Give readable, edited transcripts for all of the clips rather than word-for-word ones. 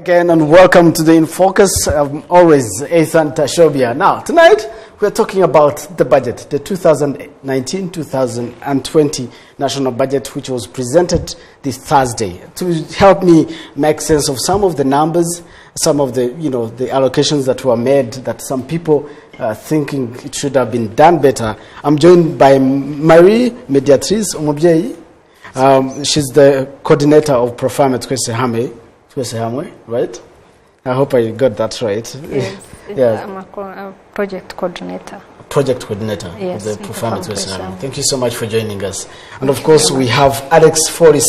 Again, and welcome to the In Focus. I'm always Ethan Tashobia. Now, tonight we're talking about the budget, the 2019-2020 national budget, which was presented this Thursday. To help me make sense of some of the numbers, some of the, the allocations that were made, that some people are thinking it should have been done better. I'm joined by Marie Mediatrice Omobyeyi. She's the coordinator of Profama Twesehame, right? I hope I got that right. Yes, yeah. I'm a project coordinator. Project coordinator yes, of the Profama Twesehame. Thank you so much for joining us. And of Thank course, we have Alex Foris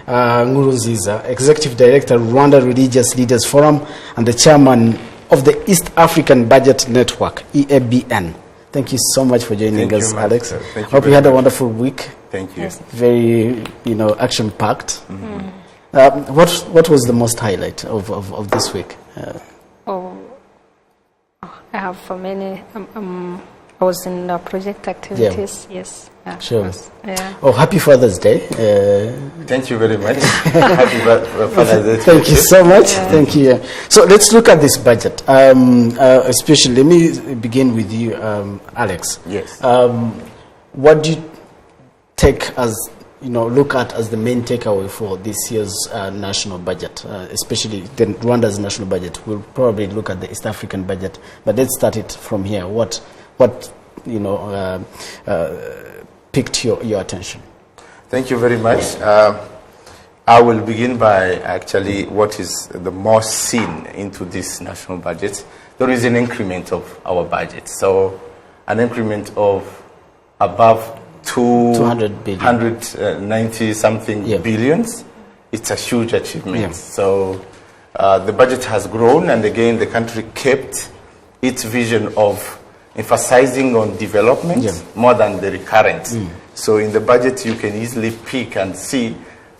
Ngurunziza, Executive Director, Rwanda Religious Leaders Forum, and the Chairman of the East African Budget Network, EABN. Thank you so much for joining us, Alex. Hope you had a wonderful week. Thank you. Yes. Very, action-packed. Mm-hmm. What was the most highlight of this week? I have for many. I was in project activities. Yeah. Yes. Sure. Yeah. Oh, happy Father's Day. Thank you very much. Happy Father's Day. Thank you so much. Yeah. Thank you. So let's look at this budget. Especially, let me begin with you, Alex. Yes. What do you take as, look at as the main takeaway for this year's national budget, especially the Rwanda's national budget? We'll probably look at the East African budget, but let's start it from here. What piqued your attention? Thank you very much. I will begin by actually what is the most seen into this national budget. There is an increment of our budget. So an increment of above 200 billion. 190 something billions. It's a huge achievement. Yeah. So the budget has grown, and again the country kept its vision of emphasizing on development more than the recurrent. So in the budget you can easily pick and see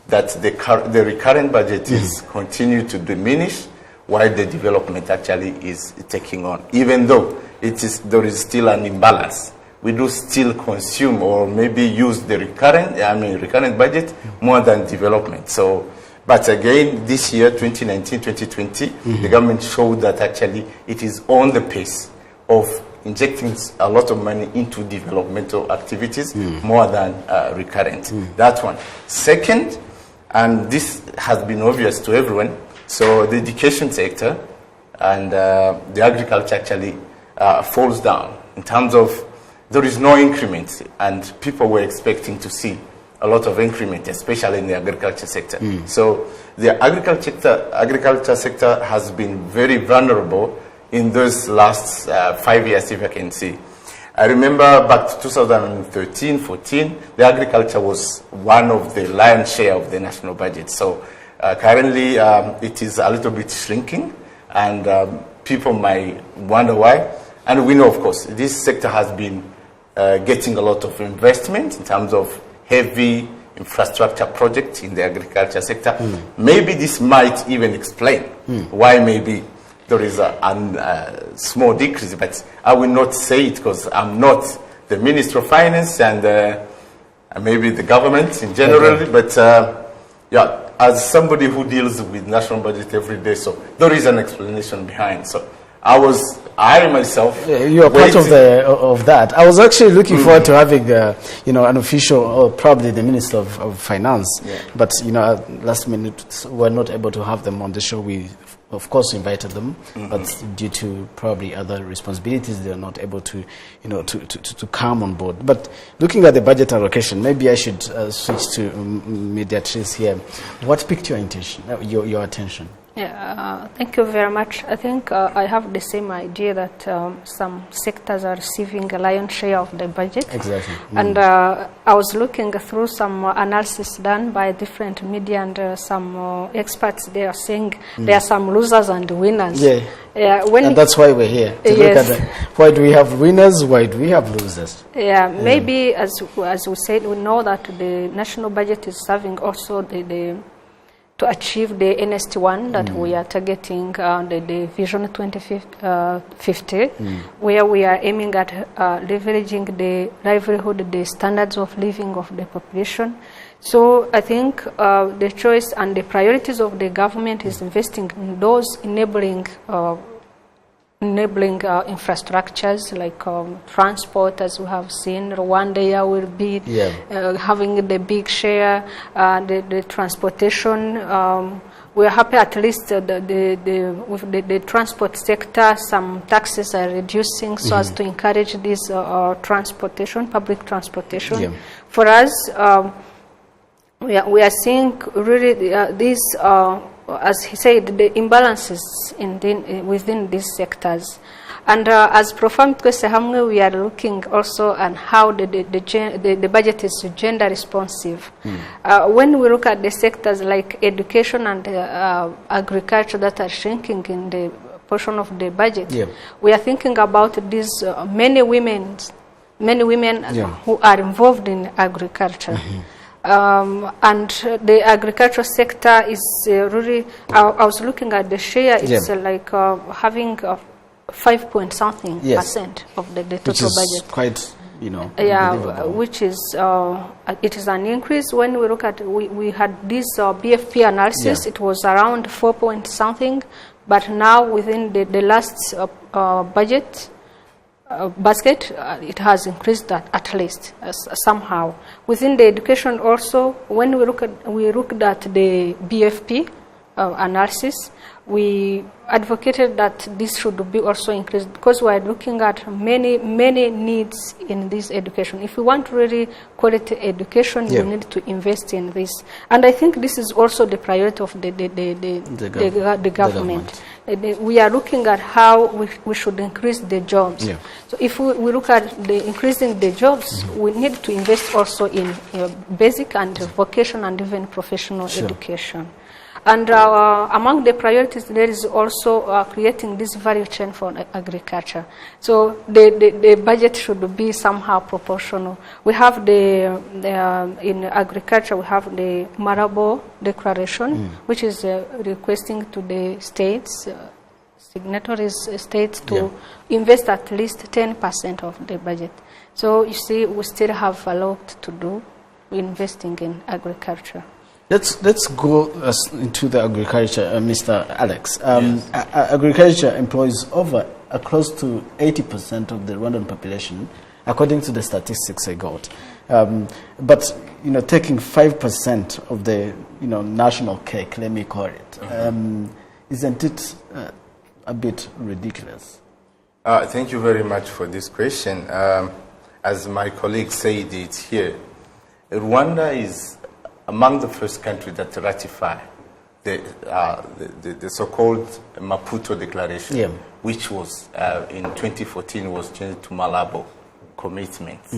that the recurrent budget is continue to diminish while the development actually is taking on, even though there is still an imbalance. We do still consume or maybe use the recurrent budget more than development. So, but again, this year, 2019-2020, the government showed that actually it is on the pace of injecting a lot of money into developmental activities more than recurrent. That one. Second, and this has been obvious to everyone, so the education sector and the agriculture actually falls down in terms of there is no increment, and people were expecting to see a lot of increment, especially in the agriculture sector. So the agriculture sector has been very vulnerable in those last 5 years, if I can see. I remember back to 2013-14, the agriculture was one of the lion's share of the national budget. So currently it is a little bit shrinking, and people might wonder why. And we know, of course, this sector has been getting a lot of investment in terms of heavy infrastructure projects in the agriculture sector. Maybe this might even explain why maybe there is a small decrease, but I will not say it because I'm not the Minister of Finance and maybe the government in general, but as somebody who deals with national budget every day, so there is an explanation behind. So I myself. You are part of that. I was actually looking forward to having, an official, or probably the Minister of Finance. But at last minute, we're not able to have them on the show. We, of course, invited them, but due to probably other responsibilities, they are not able to, to come on board. But looking at the budget allocation, maybe I should switch to Mediatrice here. What piqued your attention? Yeah, thank you very much. I think I have the same idea that some sectors are receiving a lion's share of the budget. Exactly. And I was looking through some analysis done by different media and some experts. They are saying there are some losers and winners. Yeah. And that's why we're here, to look at why do we have winners, why do we have losers? Yeah, maybe as we said, we know that the national budget is serving also to achieve the NST1 that we are targeting, the Vision 2050, where we are aiming at leveraging the livelihood, the standards of living of the population So I think the choice and the priorities of the government is investing in those enabling infrastructures like transport, as we have seen. Rwanda will be having the big share, the transportation. We are happy at least with the transport sector, some taxes are reducing so as to encourage this transportation, public transportation. Yeah. For us, we are seeing really these, as he said, the imbalances within these sectors. And as Professor Mtwesehamwe, we are looking also at how the budget is gender responsive. When we look at the sectors like education and agriculture that are shrinking in the portion of the budget, we are thinking about these many women who are involved in agriculture. And the agricultural sector is really, I was looking at the share, it's like having 5.something% of the total budget. Quite, which is, it is an increase. When we look at, we had this BFP analysis, it was around 4.something, but now within the last budget, basket, it has increased that at least somehow. Within the education also, when we looked at the BFP analysis, we advocated that this should be also increased because we are looking at many needs in this education. If we want really quality education, we need to invest in this. And I think this is also the priority of the government. We are looking at how we should increase the jobs. So if we look at the increasing the jobs, we need to invest also in basic and vocational and even professional education. And among the priorities, there is also creating this value chain for agriculture. So the budget should be somehow proportional. We have in agriculture, we have the Malabo Declaration, which is requesting to the states, signatories states, to invest at least 10% of the budget. So you see, we still have a lot to do investing in agriculture. Let's go into the agriculture, Mr. Alex. Agriculture employs close to 80% of the Rwandan population, according to the statistics I got. But taking 5% of the national cake, let me call it, isn't it a bit ridiculous? Thank you very much for this question. As my colleague said it here, Rwanda is among the first countries that ratify the so-called Maputo Declaration, which was in 2014 was changed to Malabo Commitments.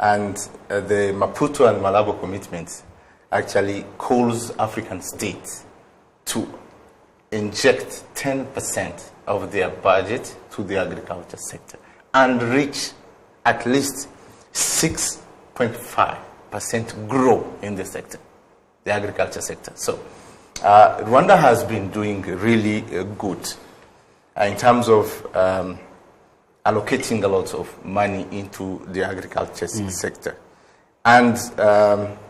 And the Maputo and Malabo Commitments actually calls African states to inject 10% of their budget to the agriculture sector and reach at least 6.5% grow in the sector, the agriculture sector. So Rwanda has been doing really good in terms of allocating a lot of money into the agriculture sector. And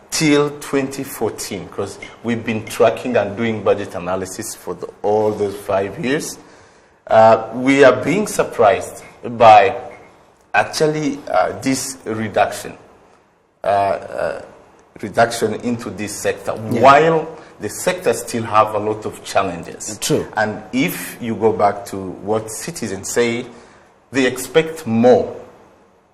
till 2014, because we've been tracking and doing budget analysis for all those 5 years, we are being surprised by actually this reduction into this sector, while the sector still have a lot of challenges. True. And if you go back to what citizens say, they expect more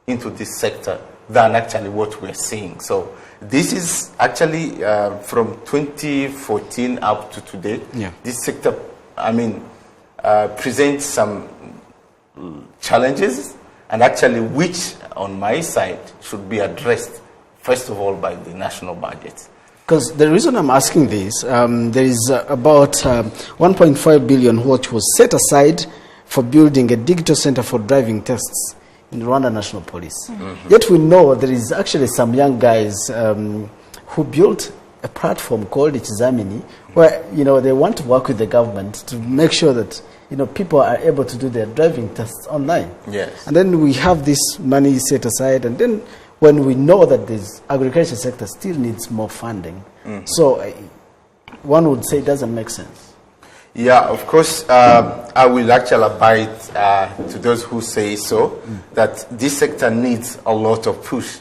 into this sector than actually what we're seeing. So this is actually from 2014 up to today. This sector, presents some challenges, and actually which on my side should be addressed first of all by the national budget. Because the reason I'm asking this, there is about 1.5 billion which was set aside for building a digital center for driving tests in Rwanda National Police. Yet we know there is actually some young guys who built a platform called Ikizamini, where they want to work with the government to make sure that people are able to do their driving tests online. Yes. And then we have this money set aside, and then when we know that this agriculture sector still needs more funding. So one would say it doesn't make sense. Yeah, of course, I will actually abide to those who say so, that this sector needs a lot of push,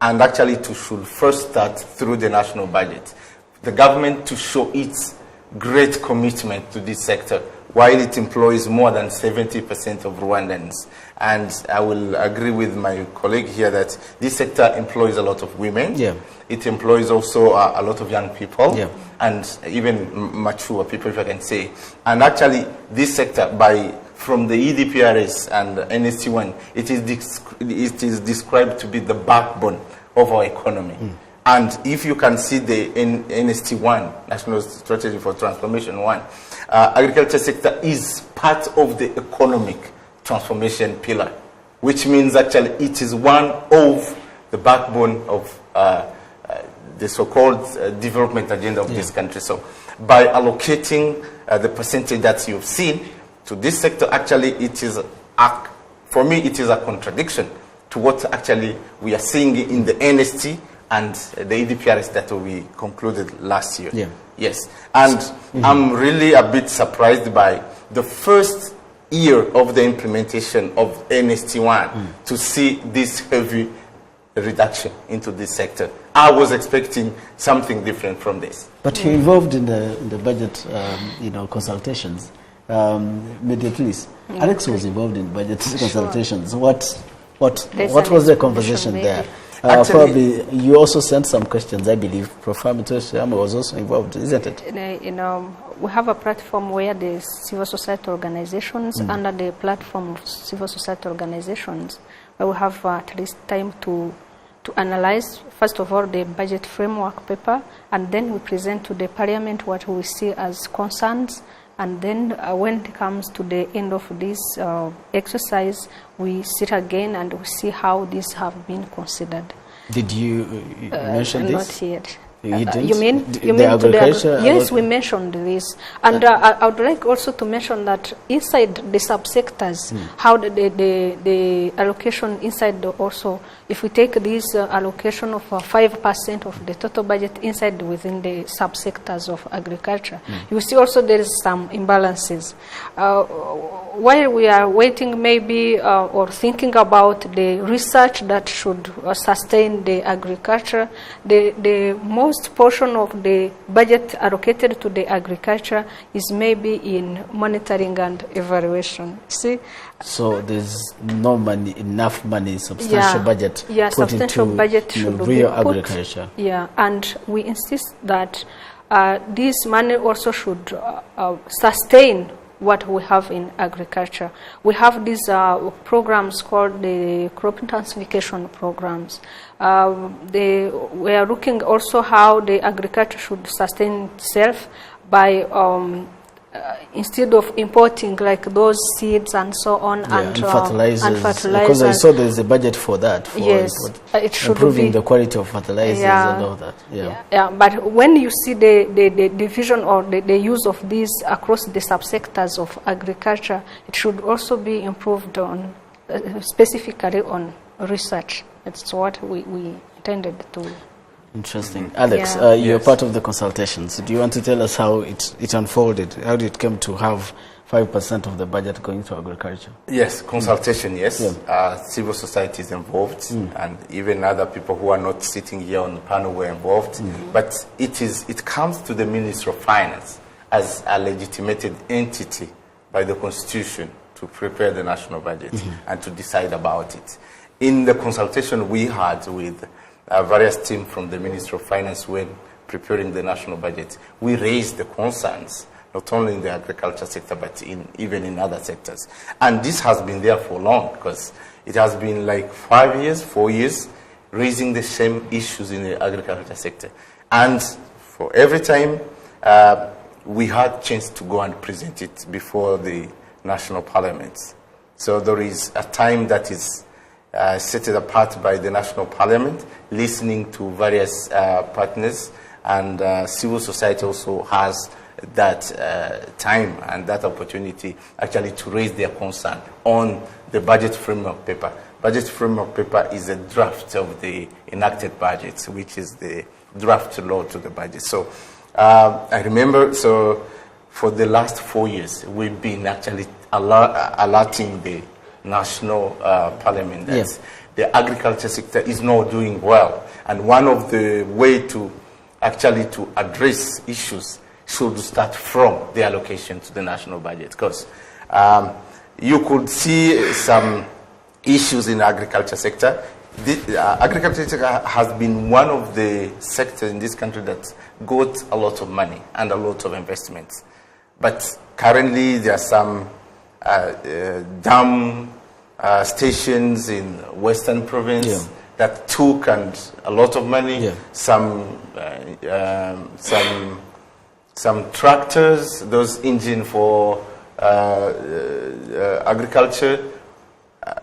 and actually to should first start through the national budget. The government to show its great commitment to this sector, while it employs more than 70% of Rwandans. And I will agree with my colleague here that this sector employs a lot of women. Yeah. It employs also a lot of young people, Yeah. and even mature people, if I can say. And actually, this sector, from the EDPRS and NST1, it is described to be the backbone of our economy. And if you can see the NST1, National Strategy for Transformation 1, agriculture sector is part of the economic transformation pillar, which means actually it is one of the backbone of the so-called development agenda of this country. So by allocating the percentage that you've seen to this sector, actually it is, for me, it is a contradiction to what actually we are seeing in the NST and the EDPRS that we concluded last year. Yeah. Yes. And I'm really a bit surprised by the first year of the implementation of NST1 to see this heavy reduction into this sector. I was expecting something different from this. But you're involved in the budget, consultations. Media, please. Alex was involved in budget consultations. What was the conversation there? Probably you also sent some questions, I believe. Prof. Mitoshiyama was also involved, isn't it? We have a platform where the civil society organizations, under the platform of civil society organizations, where we have at least time to analyze, first of all, the budget framework paper, and then we present to the parliament what we see as concerns. And then when it comes to the end of this exercise, we sit again and we see how these have been considered. Did you mention this? Not yet. You didn't? You mean the agriculture? Yes, we mentioned this. And I would like also to mention that inside the subsectors, how the allocation inside also, if we take this allocation of 5% of the total budget inside within the subsectors of agriculture, you see also there is some imbalances. While we are waiting maybe or thinking about the research that should sustain the agriculture, the most portion of the budget allocated to the agriculture is maybe in monitoring and evaluation. See? So there's no money, enough money, substantial budget put substantial into budget should real be put, agriculture. Yeah, and we insist that this money also should sustain what we have in agriculture. We have these programs called the crop intensification programs. We are looking also how the agriculture should sustain itself by instead of importing like those seeds and so on, and fertilizers. Because I saw there is a budget for that. For yes, it should improving be the quality of fertilizers and all that. Yeah. But when you see the division or the use of these across the subsectors of agriculture, it should also be improved on specifically on research. That's what we intended to. Interesting. Alex, you're part of the consultations. Do you want to tell us how it unfolded? How did it come to have 5% of the budget going to agriculture? Yes, consultation, yes. Yeah. Civil society is involved, and even other people who are not sitting here on the panel were involved. But it comes to the Ministry of Finance as a legitimated entity by the Constitution to prepare the national budget and to decide about it. In the consultation we had with various teams from the Ministry of Finance when preparing the national budget, we raised the concerns, not only in the agriculture sector, but even in other sectors. And this has been there for long, because it has been like 4 years, raising the same issues in the agriculture sector. And for every time, we had a chance to go and present it before the national parliaments. So there is a time that is set apart by the national parliament, listening to various partners, and civil society also has that time and that opportunity actually to raise their concern on the budget framework paper budget framework paper is a draft of the enacted budget, which is the draft law to the budget. So I remember, so for the last 4 years, we've been actually alerting the national parliament that the agriculture sector is not doing well. And one of the way to actually to address issues should start from the allocation to the national budget, because you could see some issues in the agriculture sector. The agriculture sector has been one of the sectors in this country that got a lot of money and a lot of investments. But currently there are some dam stations in Western Province that took and a lot of money. Some tractors, those engine for agriculture,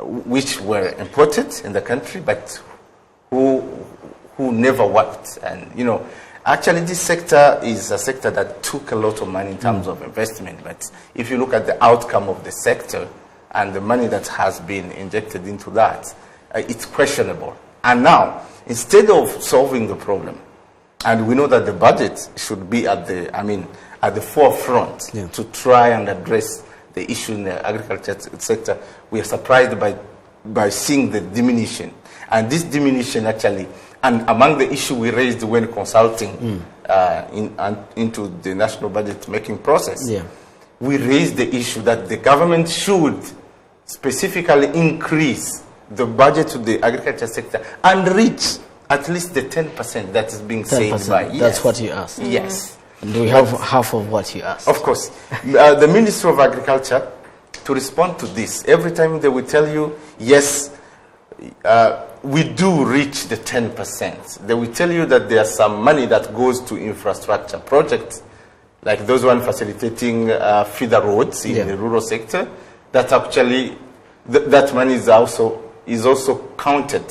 which were imported in the country, but who never worked. And actually this sector is a sector that took a lot of money in terms of investment. But if you look at the outcome of the sector and the money that has been injected into that, it's questionable. And now, instead of solving the problem, and we know that the budget should be at the forefront to try and address the issue in the agriculture sector, we are surprised by seeing the diminution. And this diminution actually, and among the issue we raised when consulting into the national budget making process, we raised the issue that the government should specifically increase the budget to the agriculture sector and reach at least the 10% that is being said by. That's what you asked. Yes. And do we have half of what you asked? Of course. The Ministry of Agriculture, to respond to this, every time they will tell you, yes, we do reach the 10%. They will tell you that there's some money that goes to infrastructure projects, like those one facilitating feeder roads in the rural sector, that actually, that money is also counted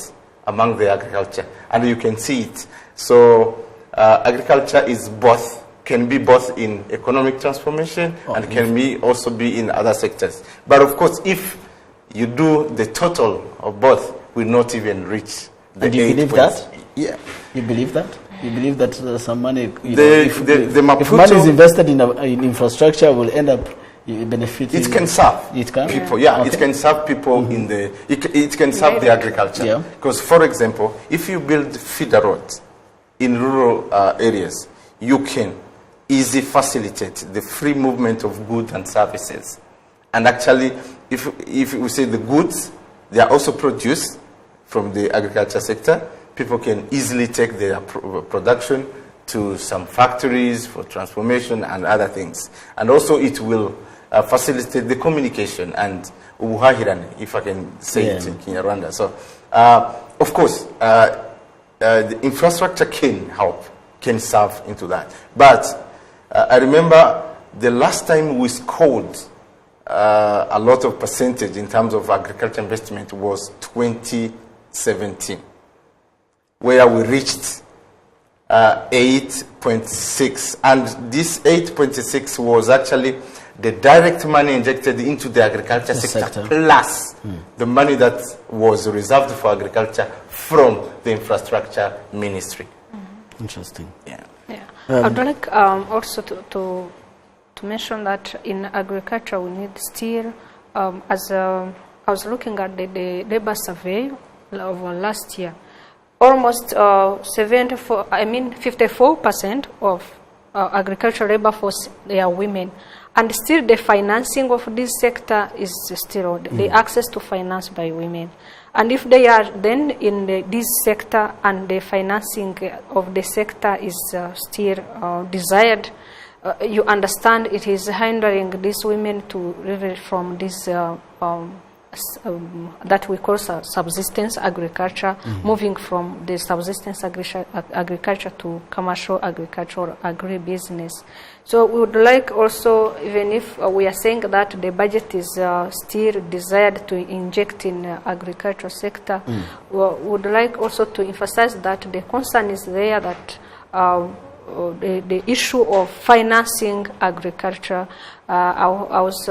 among the agriculture, and you can see it. So agriculture is can be both in economic transformation and can also be in other sectors. But of course, if you do the total of both, will not even reach the. And you believe that? Yeah. You believe that? You believe that some money, if money is invested in infrastructure, will end up benefiting. It can serve people. Yeah, it can serve people in the. It can serve the agriculture. Because, for example, if you build feeder roads in rural areas, you can easily facilitate the free movement of goods and services. And actually, if we say the goods, they are also produced from the agriculture sector. People can easily take their production to some factories for transformation and other things. And also it will facilitate the communication and ubuhahirane, if I can say it in Kinyarwanda. So, of course, the infrastructure can help, can serve into that. But I remember the last time we scored a lot of percentage in terms of agriculture investment was 2017, where we reached 8.6, and this 8.6 was actually the direct money injected into the agriculture sector plus the money that was reserved for agriculture from the infrastructure ministry. Interesting. Yeah. I'd like also to mention that in agriculture we need still, as I was looking at the labor survey of last year, almost 54% of agricultural labor force, they are women. And still the financing of this sector is still the access to finance by women. And if they are then in this sector and the financing of the sector is still desired, you understand it is hindering these women to live from this that we call subsistence agriculture, moving from the subsistence agriculture to commercial agriculture or agribusiness. So we would like also, even if we are saying that the budget is still desired to inject in agriculture sector, we would like also to emphasize that the concern is there that the issue of financing agriculture. I was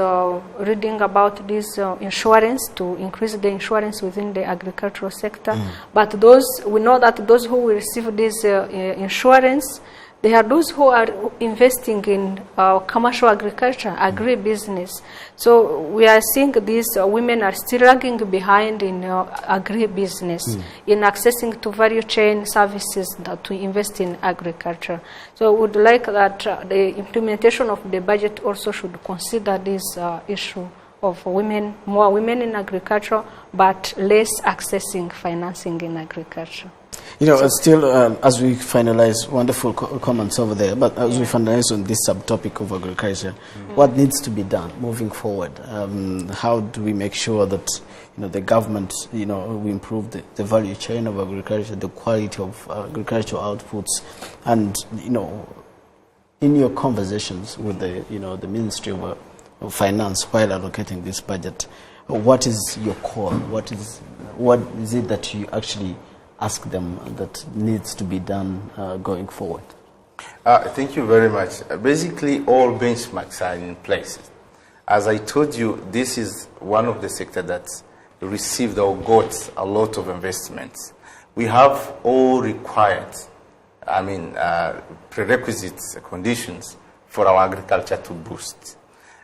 reading about this insurance, to increase the insurance within the agricultural sector. But we know that those who will receive this insurance, they are those who are investing in commercial agriculture, agri-business. So we are seeing these women are still lagging behind in agri-business, in accessing to value chain services to invest in agriculture. So we would like that the implementation of the budget also should consider this issue of women, more women in agriculture, but less accessing financing in agriculture. You know, still, as we finalize, wonderful comments over there, but as we finalize on this subtopic of agriculture, what needs to be done moving forward? How do we make sure that, you know, the government, you know, we improve the value chain of agriculture, the quality of agricultural outputs, and, you know, in your conversations with the, you know, the Ministry of Finance while allocating this budget, what is your call? What is it that you actually ask them that needs to be done going forward? Thank you very much. Basically, all benchmarks are in place. As I told you, this is one of the sectors that received or got a lot of investments. We have all required, prerequisites, conditions for our agriculture to boost.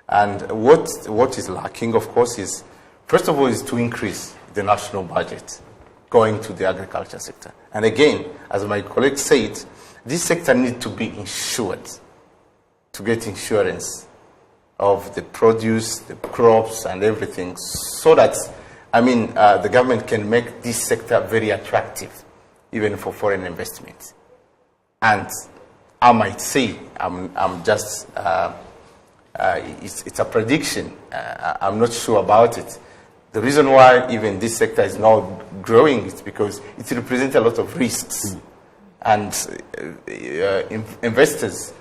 And what is lacking, of course, is, first of all, is to increase the national budget going to the agriculture sector. And again, as my colleague said, this sector needs to be insured, to get insurance of the produce, the crops, and everything, so that, the government can make this sector very attractive, even for foreign investment. And I might say, it's a prediction. I'm not sure about it. The reason why even this sector is now growing is because it represents a lot of risks. And investors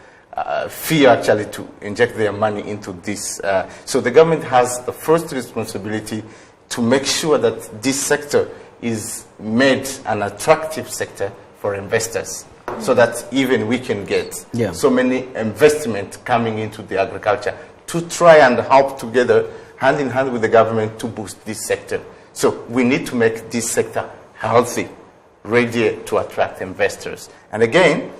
fear actually to inject their money into this. So the government has the first responsibility to make sure that this sector is made an attractive sector for investors, so that even we can get so many investment coming into the agriculture to try and help together, hand in hand with the government, to boost this sector. So we need to make this sector healthy, ready to attract investors. And again,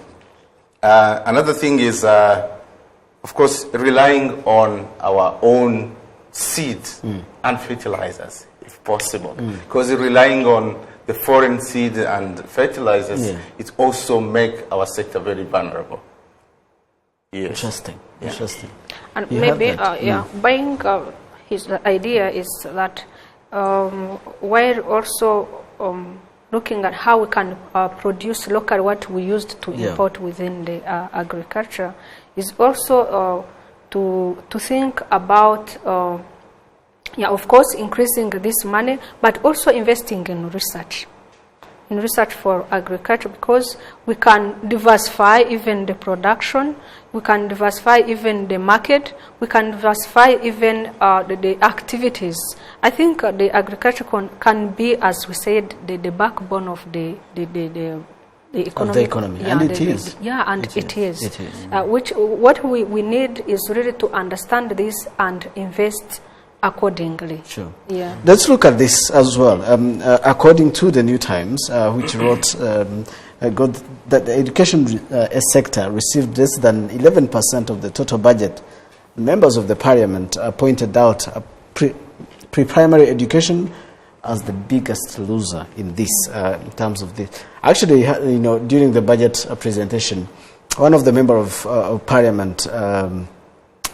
another thing is, of course, relying on our own seeds and fertilizers, if possible. Because relying on the foreign seed and fertilizers, it also make our sector very vulnerable. Yes. Interesting. And maybe, buying his idea is that while also looking at how we can produce local what we used to import within the agriculture, is also to think about, of course, increasing this money, but also investing in research for agriculture, because we can diversify even the production, we can diversify even the market, we can diversify even the activities. I think the agriculture can be, as we said, the backbone of the economy. Of the economy, and it is. It is. What we need is really to understand this and invest accordingly. Sure. Yeah. Let's look at this as well. According to the New Times, which wrote that the education sector received less than 11% of the total budget, members of the parliament pointed out pre-primary education as the biggest loser in this, in terms of this. Actually, during the budget presentation, one of the members of parliament,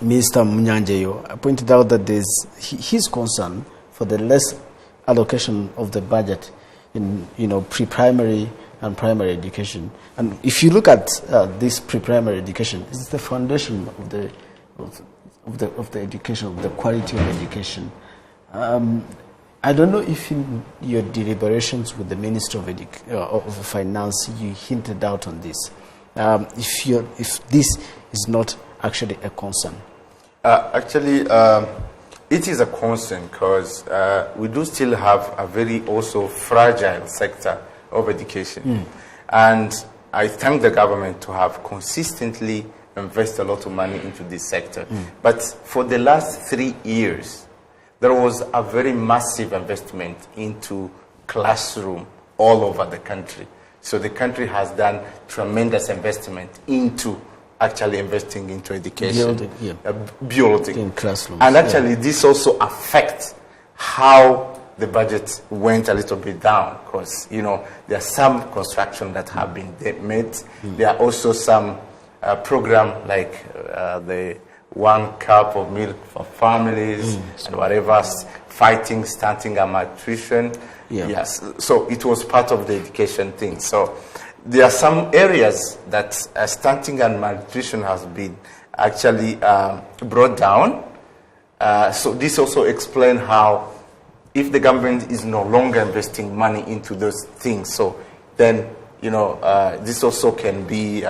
Mr. Munyanjeyo, pointed out that there's his concern for the less allocation of the budget in pre-primary and primary education. And if you look at this pre-primary education, it's the foundation of the education, of the quality of education. I don't know if in your deliberations with the Minister of Finance you hinted out on this. If this is not actually a concern. It is a concern, because we do still have a very also fragile sector of education. And I thank the government to have consistently invested a lot of money into this sector. But for the last 3 years, there was a very massive investment into classroom all over the country. So the country has done tremendous investment into actually investing into education, building in classrooms. And actually this also affects how the budget went a little bit down, because there are some construction that have been made. There are also some program like the 1 cup of milk for families and whatever, fighting stunting and malnutrition. Yes, so it was part of the education thing. So there are some areas that stunting and malnutrition has been actually brought down. So this also explains how, if the government is no longer investing money into those things, so then this also can be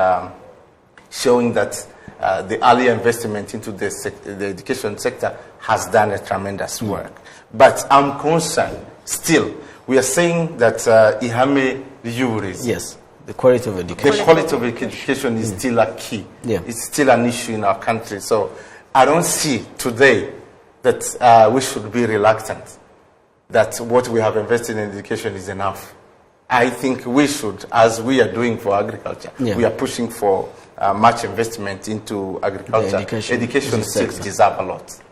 showing that the early investment into the education sector has done a tremendous work. But I'm concerned still. We are saying that Ihame Yuris. Yes, the quality of education. The quality of education is still a key. It's still an issue in our country. So I don't see today that we should be reluctant that what we have invested in education is enough. I think we should, as we are doing for agriculture, we are pushing for much investment into agriculture. Education still deserves a lot.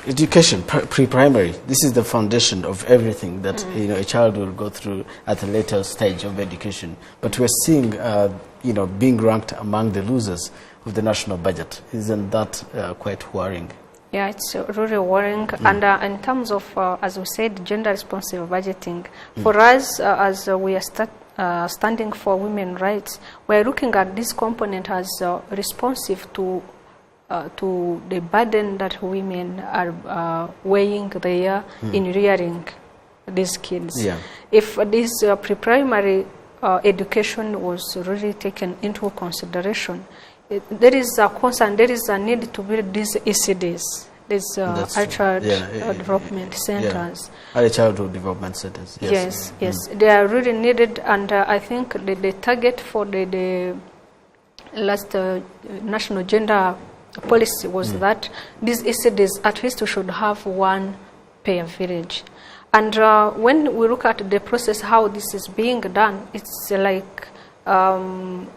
Education, pre-primary, this is the foundation of everything that a child will go through at a later stage of education. But we're seeing, being ranked among the losers of the national budget. Isn't that quite worrying? Yeah, it's really worrying. And in terms of, as we said, gender-responsive budgeting, for us, as we are standing for women's rights, we're looking at this component as responsive to the burden that women are weighing there in rearing these kids. If this pre-primary education was really taken into consideration, there is a concern, there is a need to build these ECDs, these early child development centers. Early childhood development centers. Yes, they are really needed, and I think the target for the last national gender policy was that these ECDs at least should have 1 per village. And when we look at the process, how this is being done, it's like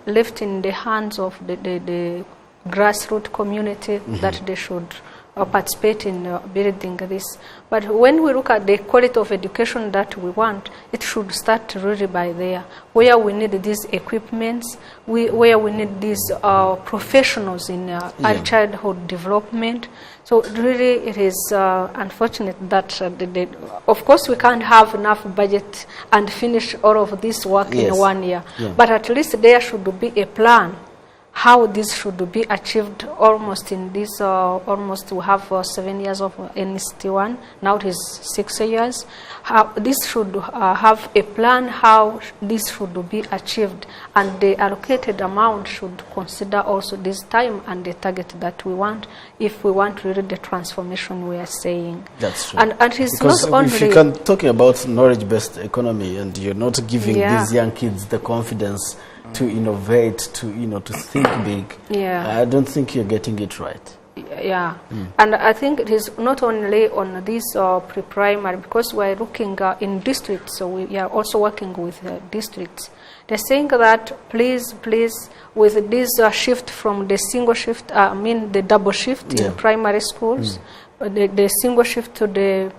left in the hands of the grassroots community that they should participate in building this. But when we look at the quality of education that we want, it should start really by there, where we need these equipments, where we need these professionals in early childhood development. So really it is unfortunate that, of course, we can't have enough budget and finish all of this work in 1 year. But at least there should be a plan how this should be achieved. Almost in this, almost we have 7 years of NST1, now it is 6 years. How this should have a plan how this should be achieved, and the allocated amount should consider also this time and the target that we want, if we want really the transformation we are saying. That's true. And it's because not only... if you can talk about knowledge-based economy and you're not giving these young kids the confidence to innovate, to think big, I don't think you're getting it right. And I think it is not only on this pre-primary, because we're looking in districts, so we are also working with districts. They're saying that please, with this shift from the single shift, the double shift in primary schools, the single shift to the,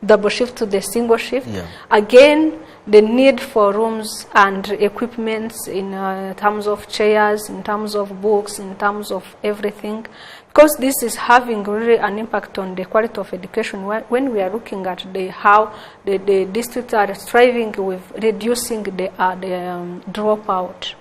double shift to the single shift, again, the need for rooms and equipments in terms of chairs, in terms of books, in terms of everything, because this is having really an impact on the quality of education. When we are looking at how the districts are striving with reducing the dropout.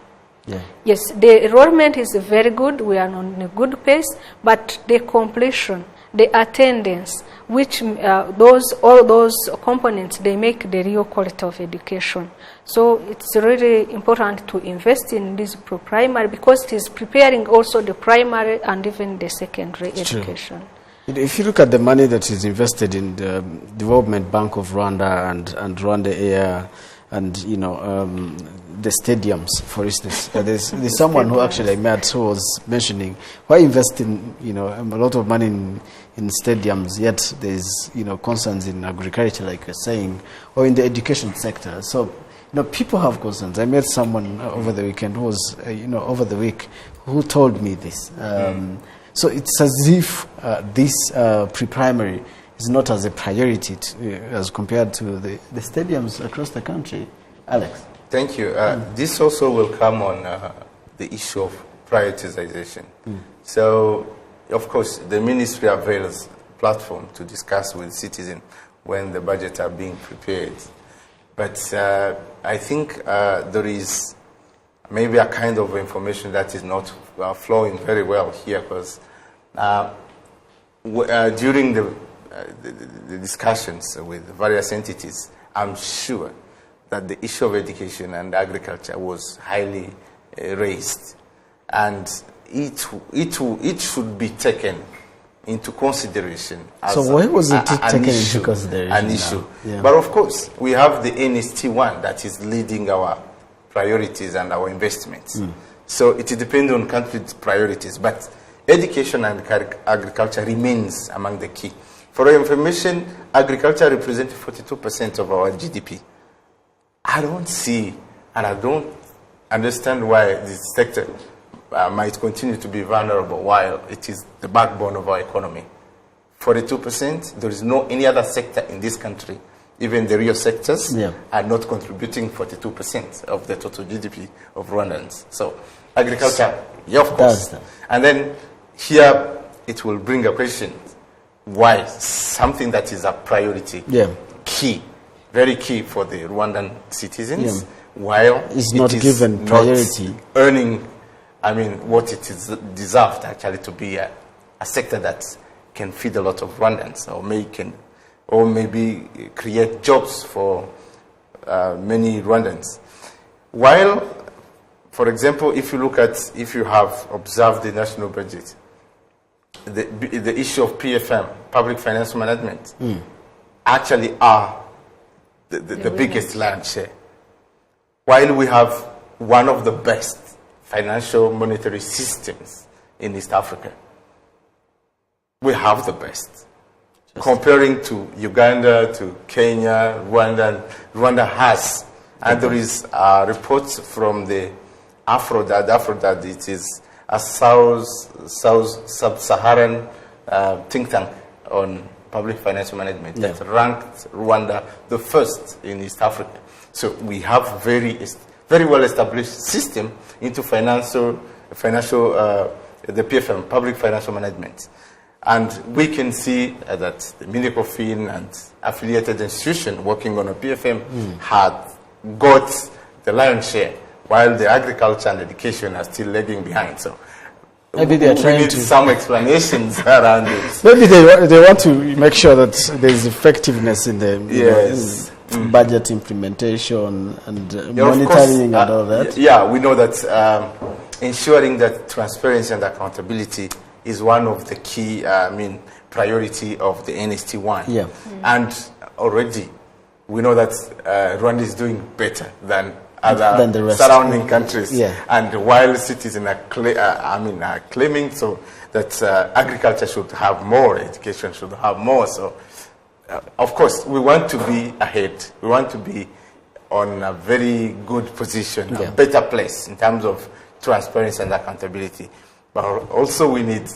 Yes, the enrollment is very good, we are on a good pace, but the completion, the attendance, which all those components, they make the real quality of education. So it's really important to invest in this primary, because it is preparing also the primary and even the secondary education. If you look at the money that is invested in the Development Bank of Rwanda and Rwanda Air and the stadiums, for instance. There's someone who actually I met who was mentioning why invest in a lot of money in stadiums, yet there's concerns in agriculture, like you're saying, or in the education sector. So people have concerns. I met someone over the weekend who was over the week who told me this. So it's as if this pre-primary is not as a priority as compared to the stadiums across the country. Alex? Thank you. This also will come on the issue of prioritization. So, of course, the ministry avails a platform to discuss with citizens when the budgets are being prepared. But I think there is maybe a kind of information that is not flowing very well here, because during the discussions with various entities, I'm sure that the issue of education and agriculture was highly raised, and it should be taken into consideration. As so why was it taken into consideration? An issue. Yeah. But of course, we have the NST1 that is leading our priorities and our investments. So it depends on country's priorities, but education and agriculture remains among the key. For your information, agriculture represents 42% of our GDP. I don't see, and I don't understand why this sector might continue to be vulnerable while it is the backbone of our economy. 42%, there is no any other sector in this country, even the real sectors, are not contributing 42% of the total GDP of Rwandans. So agriculture, of course. And then here it will bring a question, why something that is a priority, key, very key for the Rwandan citizens, while it's not given priority, earning, what it is deserved actually to be a sector that can feed a lot of Rwandans, or maybe create jobs for many Rwandans. While, for example, if you have observed the national budget, the issue of PFM, public financial management, actually are the biggest land share. While we have one of the best financial monetary systems in East Africa, we have the best. Comparing to Uganda, to Kenya, Rwanda has. And there is reports from the Afrodad, it is a sub-Saharan think tank on public financial management that ranked Rwanda the first in East Africa. So we have very well established system into the PFM, public financial management. And we can see that the Minecofin and affiliated institutions working on a PFM had got the lion's share, while the agriculture and education are still lagging behind. So maybe they are trying to some explanations around it. Maybe they want to make sure that there is effectiveness in the budget implementation and monitoring and all that. Yeah, we know that ensuring that transparency and accountability is one of the key, priority of the NST1. Yeah. And already we know that Rwanda is doing better than other surrounding countries. Yeah. And while citizens are claiming so that agriculture should have more, education should have more. So, of course, we want to be ahead. We want to be on a very good position, a better place in terms of transparency and accountability. But also we need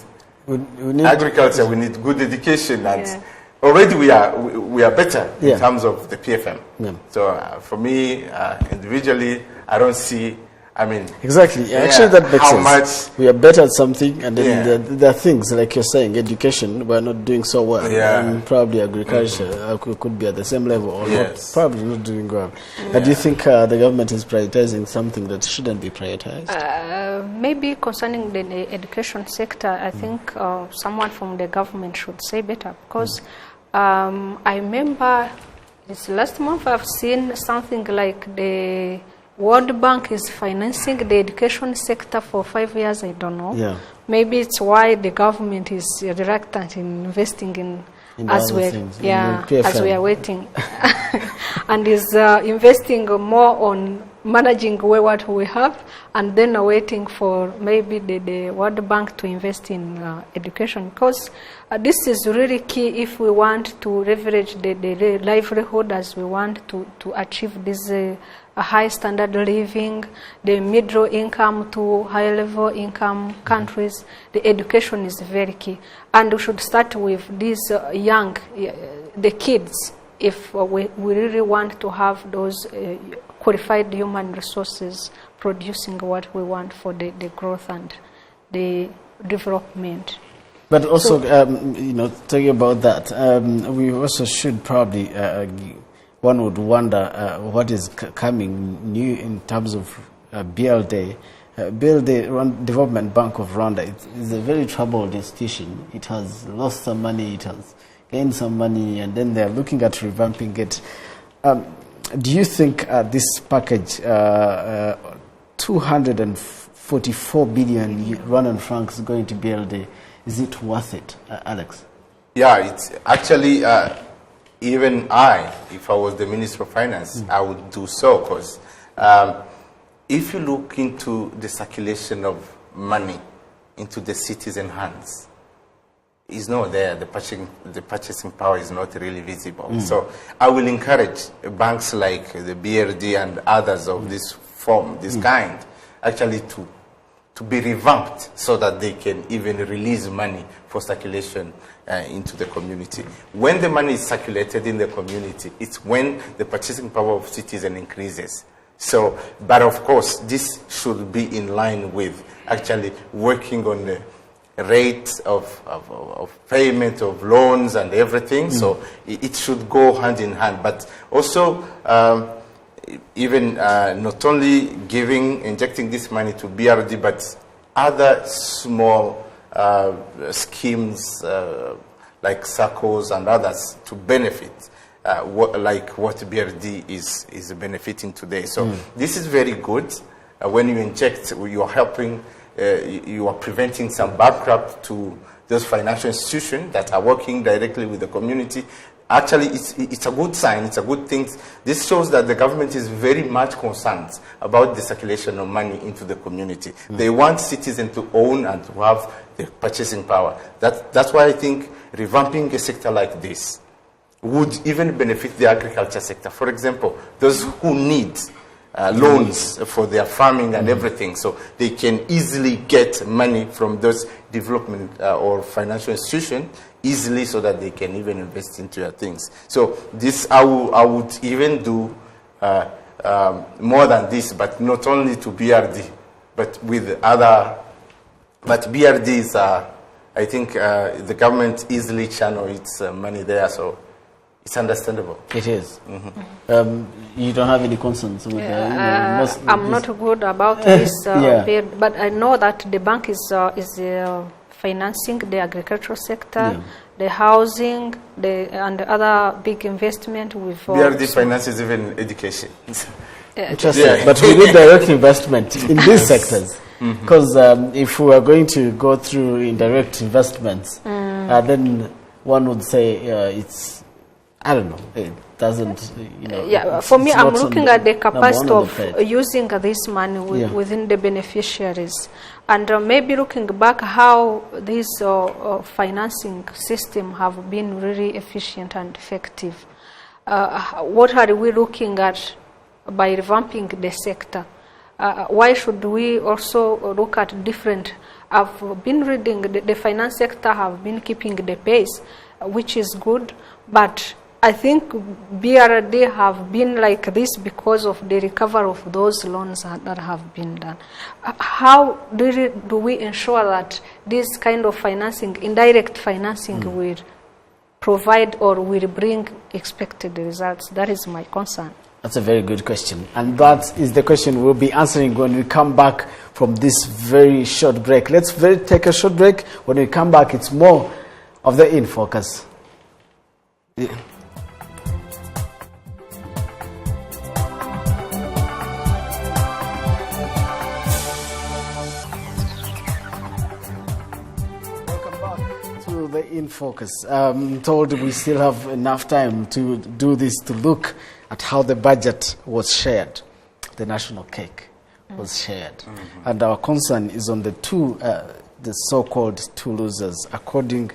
agriculture, we need good education, and already we are better in terms of the PFM. So for me, individually, I don't see, exactly. Actually, that makes sense. We are better at something, and then there are things, like you're saying, education, we're not doing so well. And probably agriculture could be at the same level, or probably not doing well. But do you think the government is prioritizing something that shouldn't be prioritized? Maybe concerning the education sector, I think someone from the government should say better, because I remember this last month I've seen something like the World Bank is financing the education sector for 5 years, I don't know. Maybe it's why the government is reluctant in investing in in as other we things, in as PFM. we are waiting, and is investing more on managing what we have, and then waiting for maybe the World Bank to invest in education, because this is really key if we want to leverage the livelihood, as we want to achieve this a high standard living, the middle income to high level income countries. The education is very key, and we should start with these young, the kids, if we really want to have those qualified human resources producing what we want for the growth and the development. But also, talking about that, we also should probably, one would wonder what is coming new in terms of BLD. BLD, Development Bank of Rwanda, it's a very troubled institution. It has lost some money, it has gained some money, and then they're looking at revamping it. Do you think this package, 244 billion Rwandan francs going to BLD, is it worth it, Alex? Yeah, it's actually, even if I was the Minister of Finance, I would do so, because if you look into the circulation of money into the citizen hands, it's not there. The purchasing power is not really visible. So I will encourage banks like the BRD and others of this form, this kind, actually to be revamped so that they can even release money for circulation into the community. When the money is circulated in the community, it's when the purchasing power of citizens increases. So, but of course, this should be in line with actually working on the rate of payment of loans and everything. So it should go hand in hand. But also, even not only injecting this money to BRD, but other small schemes like SACCOs and others to benefit, like what BRD is benefiting today. So this is very good. When you inject, you are helping, you are preventing some bankrupt to those financial institutions that are working directly with the community. Actually, it's a good sign, it's a good thing. This shows that the government is very much concerned about the circulation of money into the community. They want citizens to own and to have the purchasing power. That's why I think revamping a sector like this would even benefit the agriculture sector. For example, those who need loans for their farming and everything, so they can easily get money from those development or financial institutions easily, so that they can even invest into their things. So this I would even do more than this, but not only to BRD, but with other. But BRD is, I think, the government easily channel its money there, so it's understandable. It is. You don't have any concerns with I'm not good about this, but I know that the bank is financing the agricultural sector, the housing, and the other big investment with. BRD finances even education. Interesting, but we need direct investment in these sectors. Because if we are going to go through indirect investments, then one would say it's, I don't know, it doesn't, for me, I'm looking at the capacity of using this money within the beneficiaries, and maybe looking back how these financing system have been really efficient and effective. What are we looking at by revamping the sector? Why should we also look at different? I've been reading the finance sector have been keeping the pace, which is good, but I think BRD have been like this because of the recovery of those loans that have been done. How do we ensure that this kind of financing, indirect financing, will provide or will bring expected results? That is my concern. That's a very good question. And that is the question we'll be answering when we come back from this very short break. Let's take a short break. When we come back, it's more of the In Focus. Yeah. to the In Focus. I'm told we still have enough time to do this, to look at how the budget was shared, the national cake was shared. Mm-hmm. And our concern is on the the so-called two losers, according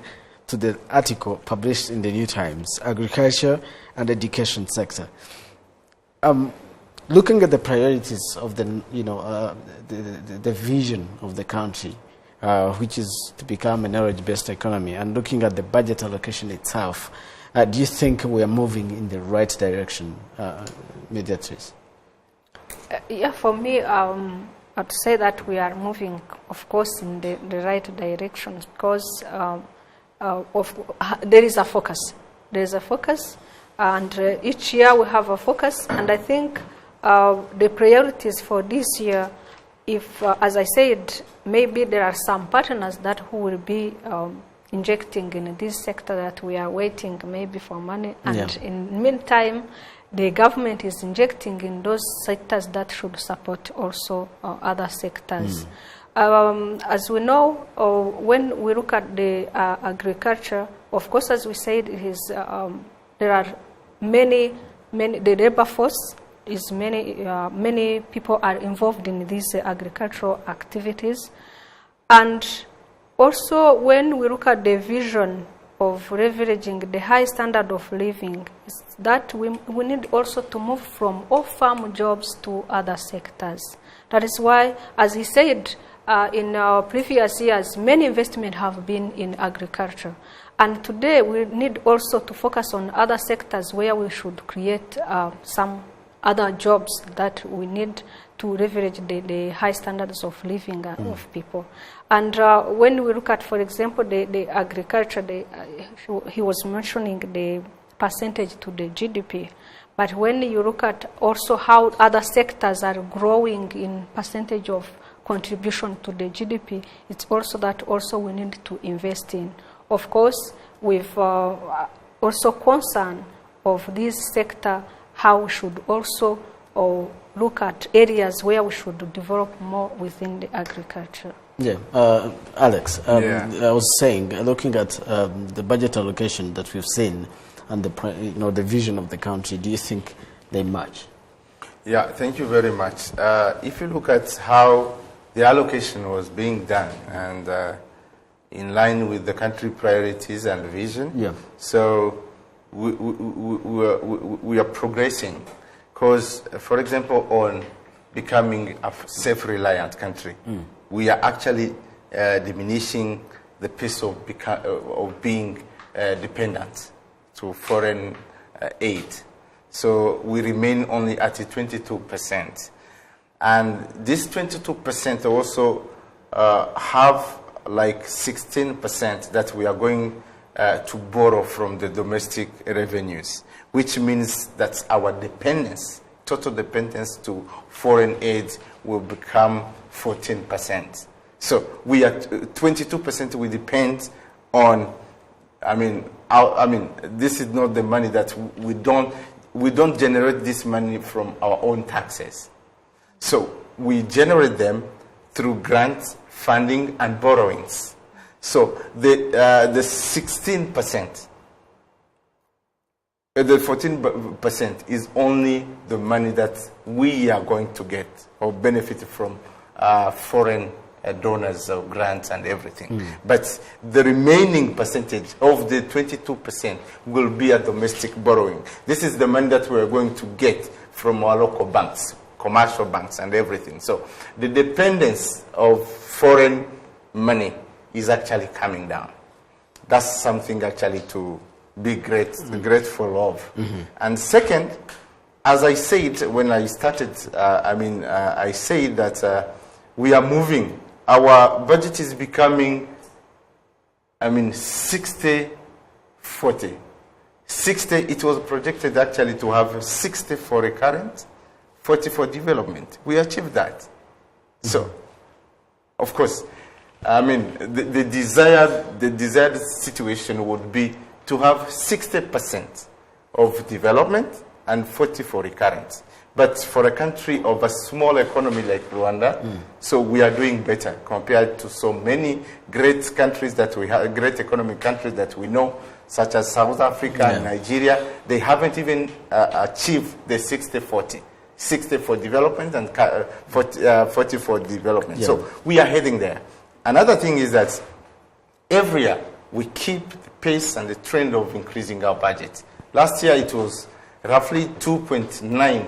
to the article published in the New Times, agriculture and education sector. Looking at the priorities of the vision of the country, which is to become a knowledge-based economy, and looking at the budget allocation itself, do you think we are moving in the right direction, Mediatrice? Yeah, for me, I'd say that we are moving, of course, in the right direction, because there is a focus. There is a focus, and each year we have a focus, and I think the priorities for this year, if, as I said, maybe there are some partners that who will be injecting in this sector that we are waiting maybe for money, and in the meantime, the government is injecting in those sectors that should support also other sectors. As we know, when we look at the agriculture, of course, as we said, it is, there are many, the labor force is many people are involved in these agricultural activities. And also, when we look at the vision of leveraging the high standard of living, is that we need also to move from all farm jobs to other sectors. That is why, as he said, in our previous years, many investments have been in agriculture. And today, we need also to focus on other sectors where we should create some other jobs that we need to leverage the high standards of living of people. And when we look at, for example, the agriculture, he was mentioning the percentage to the GDP. But when you look at also how other sectors are growing in percentage of contribution to the GDP, it's also that also we need to invest in. Of course, with also concern of this sector, how we should also look at areas where we should develop more within the agriculture. Yeah, Alex, I was saying, looking at the budget allocation that we've seen and the vision of the country, do you think they match? Yeah, thank you very much. If you look at how the allocation was being done and in line with the country priorities and vision, so we are progressing. Because, for example, on becoming a self-reliant country, we are actually diminishing the pace of being dependent to foreign aid. So we remain only at 22%. And this 22% also have like 16% that we are going to borrow from the domestic revenues, which means that our dependence, total dependence to foreign aid will become 14%. So we are 22% we depend on, this is not the money that we don't generate this money from our own taxes. So we generate them through grants, funding, and borrowings. So the 16%, the 14% is only the money that we are going to get or benefit from foreign donors or grants and everything. But the remaining percentage of the 22% will be a domestic borrowing. This is the money that we are going to get from our local banks, commercial banks and everything. So the dependence of foreign money is actually coming down. That's something actually to be grateful of. And second, as I said when I started, I said that we are moving. Our budget is becoming, 60-40. 60, it was projected actually to have 60 for recurrent, 40 for development. We achieved that. So, of course, the desired situation would be to have 60% of development and 40 for recurrent. But for a country of a small economy like Rwanda, so we are doing better compared to so many great countries that we have, great economic countries that we know, such as South Africa and Nigeria. They haven't even achieved the 60-40. 60 for development and 40 for development. So we are heading there. Another thing is that every year we keep the pace and the trend of increasing our budget. Last year it was roughly 2.9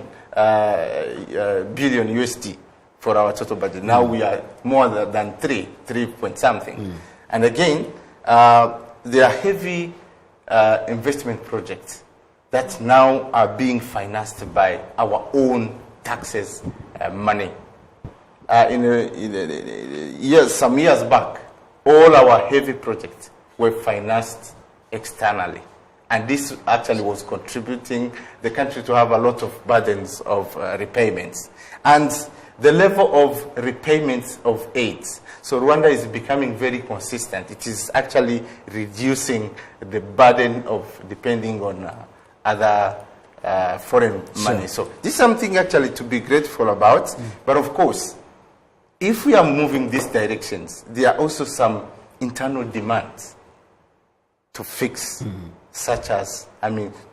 billion USD for our total budget. Now we are more than 3 point something. And again, there are heavy investment projects that now are being financed by our own taxes money. Some years back, all our heavy projects were financed externally. And this actually was contributing the country to have a lot of burdens of repayments. And the level of repayments of aid. So Rwanda is becoming very consistent. It is actually reducing the burden of depending on other foreign money. So this is something actually to be grateful about. But of course, if we are moving these directions, there are also some internal demands to fix, such as,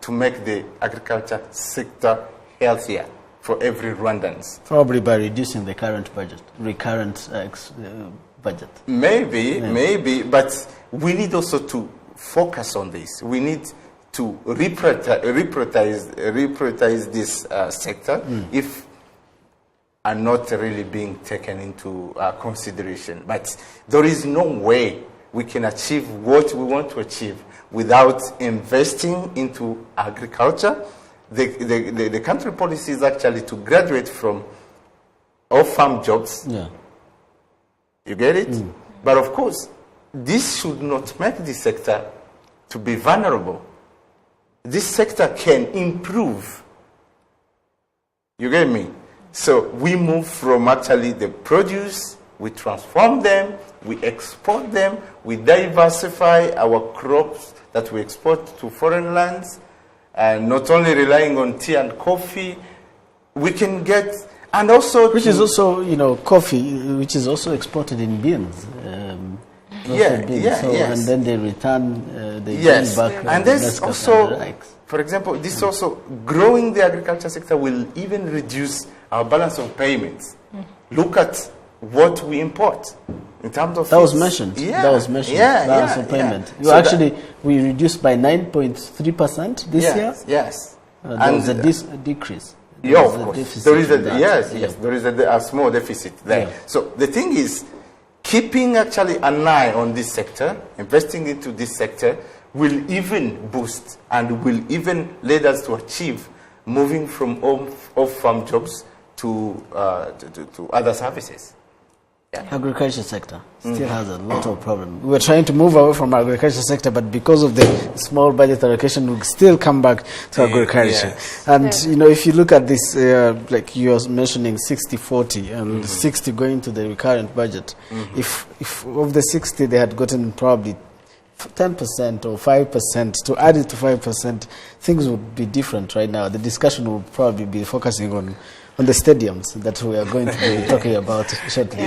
to make the agriculture sector healthier for every Rwandans. Probably by reducing the current budget, budget. Maybe, but we need also to focus on this. We need to reprioritize this sector if are not really being taken into consideration. But there is no way we can achieve what we want to achieve without investing into agriculture. The country policy is actually to graduate from off-farm jobs. You get it? But of course, this should not make this sector to be vulnerable. This sector can improve. You get me? So we move from actually the produce, we transform them, we export them, we diversify our crops that we export to foreign lands, and not only relying on tea and coffee, we can get, and also... Which is also, coffee, which is also exported in beans. And then they return, they bring back... And there's also, for example, this also, growing the agriculture sector will even reduce our balance of payments. Look at what we import in terms of... That was mentioned. Balance of payment. We reduced by 9.3% this year. Yes. There was a decrease. Of course. There is a small deficit there. Yeah. So the thing is, keeping actually an eye on this sector, investing into this sector, will even boost and will even lead us to achieve moving from off-farm jobs to other services. Agriculture sector still has a lot of problems. We were trying to move away from agriculture sector, but because of the small budget allocation, we still come back to agriculture. And if you look at this, like you were mentioning, 60-40 and 60 going to the recurrent budget. If of the 60 they had gotten probably 10% or 5%, to add it to 5%, things would be different right now. The discussion will probably be focusing on the stadiums that we are going to be talking about shortly.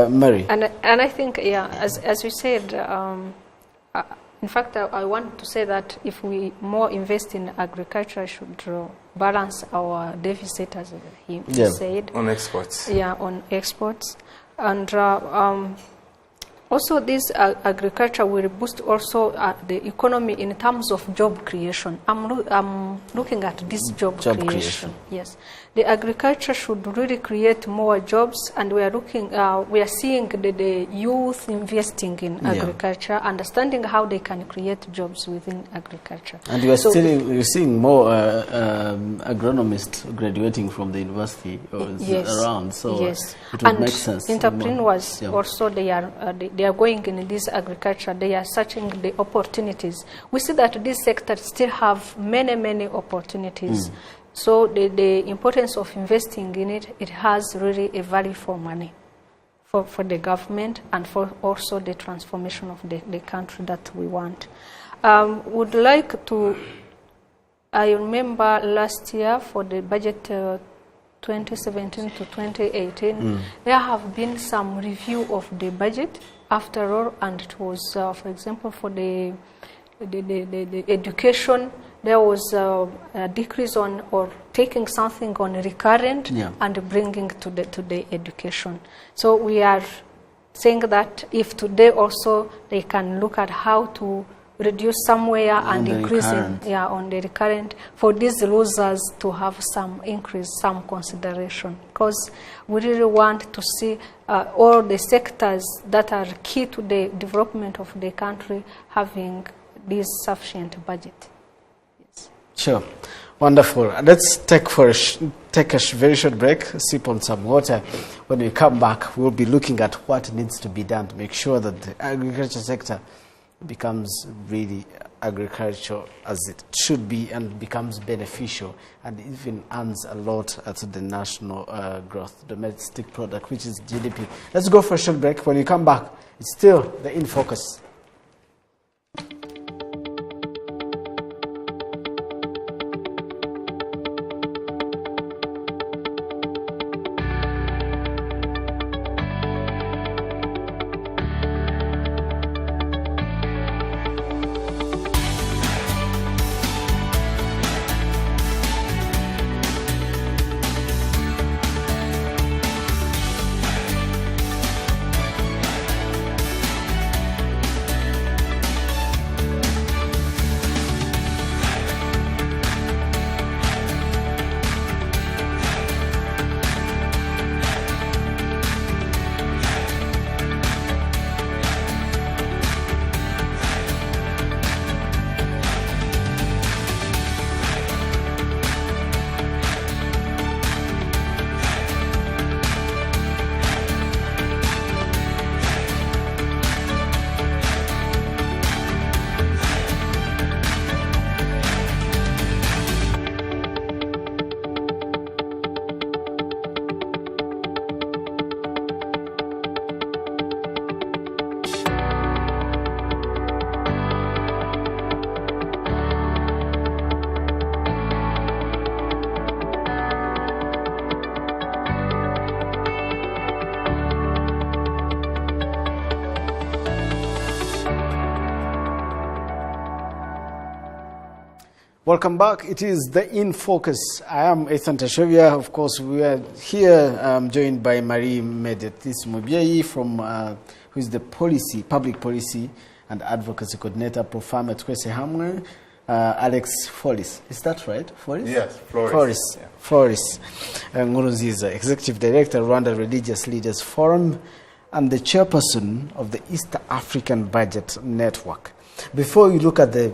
Mary. And I think, as you said, in fact, I want to say that if we more invest in agriculture, should balance our deficit, as he said. On exports. On exports. And also, this agriculture will boost also the economy in terms of job creation. I'm looking at this job creation. Yes, the agriculture should really create more jobs, and we are seeing the youth investing in agriculture, understanding how they can create jobs within agriculture. And we're seeing more agronomists graduating from the university around. So it would make sense. Entrepreneurs also they are going in this agriculture. They are searching the opportunities. We see that this sector still have many opportunities. So the importance of investing in it, it has really a value for money, for the government and for also the transformation of the country that we want. I remember last year for the budget 2017 to 2018, there have been some review of the budget after all, and it was, for example, for the education, there was a decrease on, or taking something on recurrent and bringing to the education. So we are saying that if today also they can look at how to reduce somewhere and increasing on the recurrent, for these losers to have some increase, some consideration, because we really want to see all the sectors that are key to the development of the country having this sufficient budget. Yes. Sure. Wonderful. Let's take a very short break, sip on some water. When we come back, we'll be looking at what needs to be done to make sure that the agriculture sector becomes really agricultural as it should be and becomes beneficial and even earns a lot at the national growth, domestic product, which is GDP. Let's go for a short break. When we come back, it's still the In Focus. Welcome back. It is the In Focus. I am Ethan Tashovia. Of course, we are here joined by Marie Medetis Mubiei, from who is the public policy and advocacy coordinator, Profama Twese Hamwe, Alex Floris. Is that right? Floris? Yes, Floris. Floris. Nguruziza, executive director, Rwanda Religious Leaders Forum, and the chairperson of the East African Budget Network. Before we look at the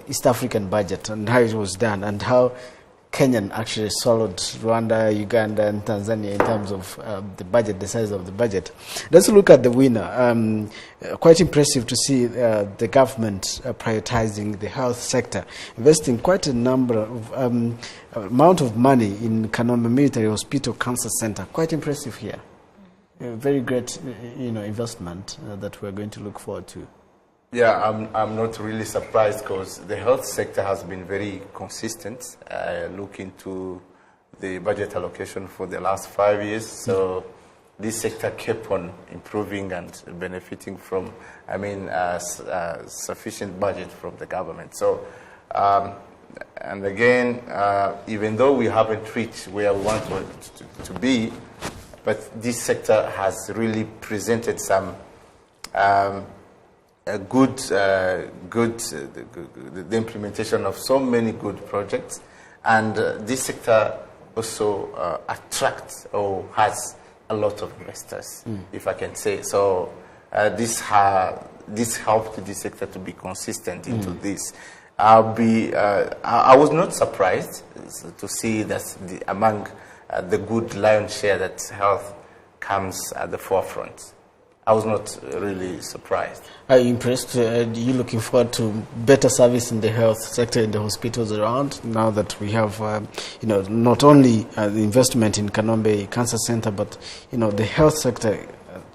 East African budget and how it was done and how Kenyan actually swallowed Rwanda, Uganda, and Tanzania in terms of the budget, the size of the budget, let's look at the winner. Quite impressive to see the government prioritizing the health sector, investing quite a number of amount of money in Kanombe Military Hospital Cancer Center. Quite impressive here. A very great investment that we're going to look forward to. Yeah, I'm not really surprised, because the health sector has been very consistent. Look into the budget allocation for the last 5 years. So this sector kept on improving and benefiting from, sufficient budget from the government. So, and again, even though we haven't reached where we want to be, but this sector has really presented some the implementation of so many good projects, and this sector also attracts or has a lot of investors, if I can say. So this helped this sector to be consistent into this. I was not surprised to see that among the good lion's share that health comes at the forefront. I was not really surprised. Are you impressed? Are you looking forward to better service in the health sector in the hospitals around, now that we have, not only the investment in Kanombe Cancer Center, but, the health sector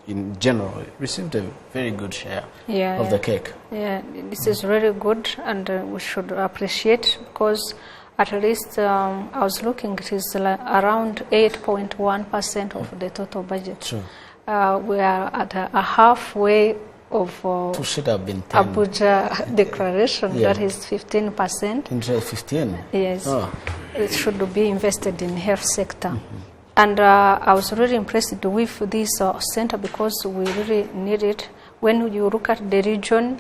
in general received a very good share of the cake? Yeah, this is really good, and we should appreciate, because At least I was looking, it is around 8.1% of the total budget. Sure. We are at a halfway of should have been 10. Abuja declaration, Yeah. that is 15%. Interest 15? Yes, Oh. it should be invested in health sector. And I was really impressed with this center because we really need it. When you look at the region,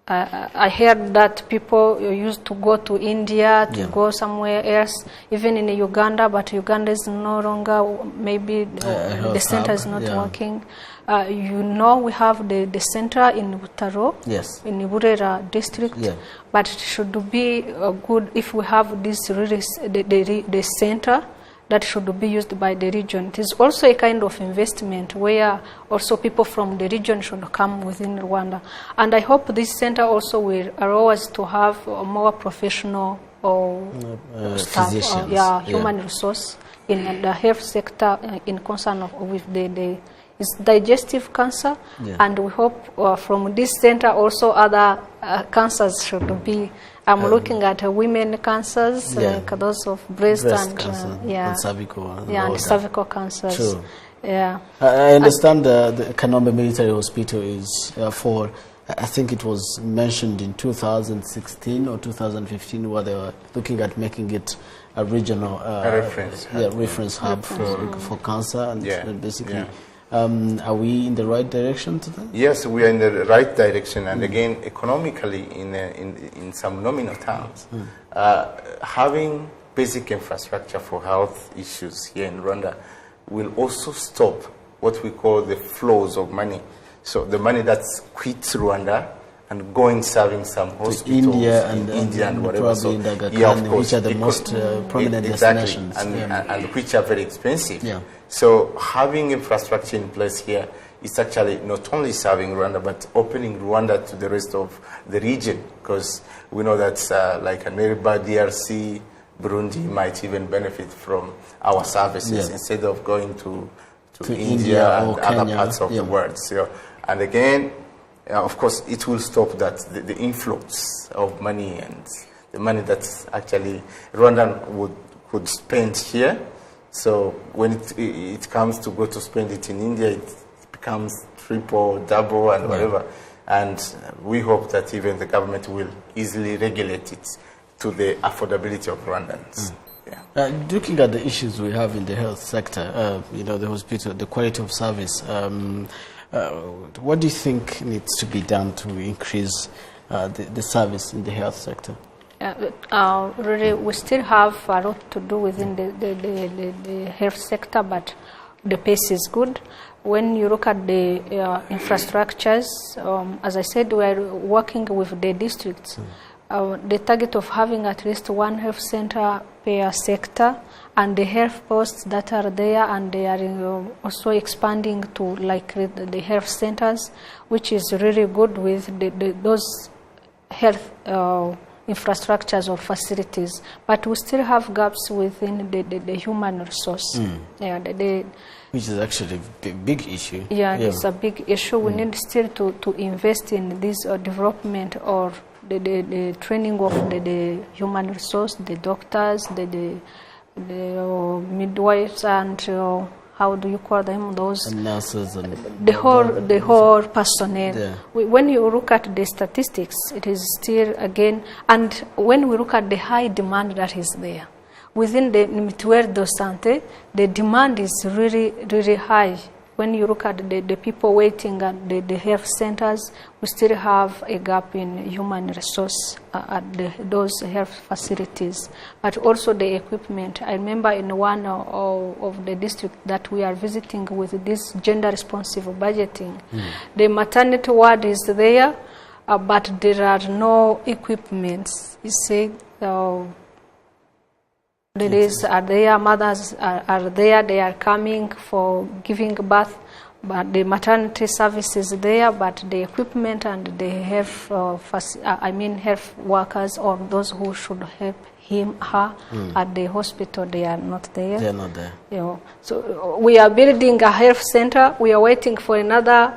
I heard that people used to go to India, to go somewhere else, even in Uganda, but Uganda is no longer, maybe the center is not working. You know, we have the center in Butaro, Yes. in Burera district, but it should be good if we have this really, the center that should be used by the region. It is also a kind of investment where also people from the region should come within Rwanda. And I hope this center also will allow us to have more professional staff, physicians. human resource in the health sector in concern with the it's digestive cancer, and we hope from this center also other cancers should be. I'm looking at women cancers, like those of breast and cancer, and cervical, and cervical cancers. True. Yeah. I understand the Kanombe Military Hospital is for, I think it was mentioned in 2016 or 2015, where they were looking at making it a regional reference hub for cancer, and basically. Are we in the right direction to that? Yes, we are in the right direction, and again, economically, in some nominal terms, having basic infrastructure for health issues here in Rwanda will also stop what we call the flows of money. So the money that's quit Rwanda and going serving some hospitals in India and whatever. So, in Dagakani, which are the most prominent destinations. And which are very expensive. Yeah. So having infrastructure in place here is actually not only serving Rwanda, but opening Rwanda to the rest of the region, because we know that like a neighbor, DRC, Burundi might even benefit from our services instead of going to India and Kenya, other parts of the world. So, and again, of course, it will stop that the influx of money and the money that actually Rwanda could spend here. So when it comes to go to spend it in India, it becomes triple, double, and whatever. And we hope that even the government will easily regulate it to the affordability of Rwandans. Looking at the issues we have in the health sector, the hospital, the quality of service, what do you think needs to be done to increase the service in the health sector? Really, we still have a lot to do within the health sector, but the pace is good. When you look at the infrastructures, as I said, we are working with the districts. The target of having at least one health center per sector, and the health posts that are there, and they are also expanding to like the health centers, which is really good with those health infrastructures or facilities, but we still have gaps within the human resource. Which is actually a big issue. It's a big issue. We need still to invest in this development or the training of the human resource, the doctors, the midwives, and how do you call them? Those and nurses and the whole personnel. When you look at the statistics, it is still again, and when we look at the high demand that is there within the Mutuelle de Santé, the demand is really, really high. When you look at the people waiting at the health centers, we still have a gap in human resource at those health facilities, but also the equipment. I remember in one of the districts that we are visiting with this gender-responsive budgeting, the maternity ward is there, but there are no equipments. You see, ladies are there, mothers are there, they are coming for giving birth, but the maternity service is there, but the equipment and the health, health workers or those who should help her at the hospital, they are not there. They are not there. So we are building a health center. We are waiting for another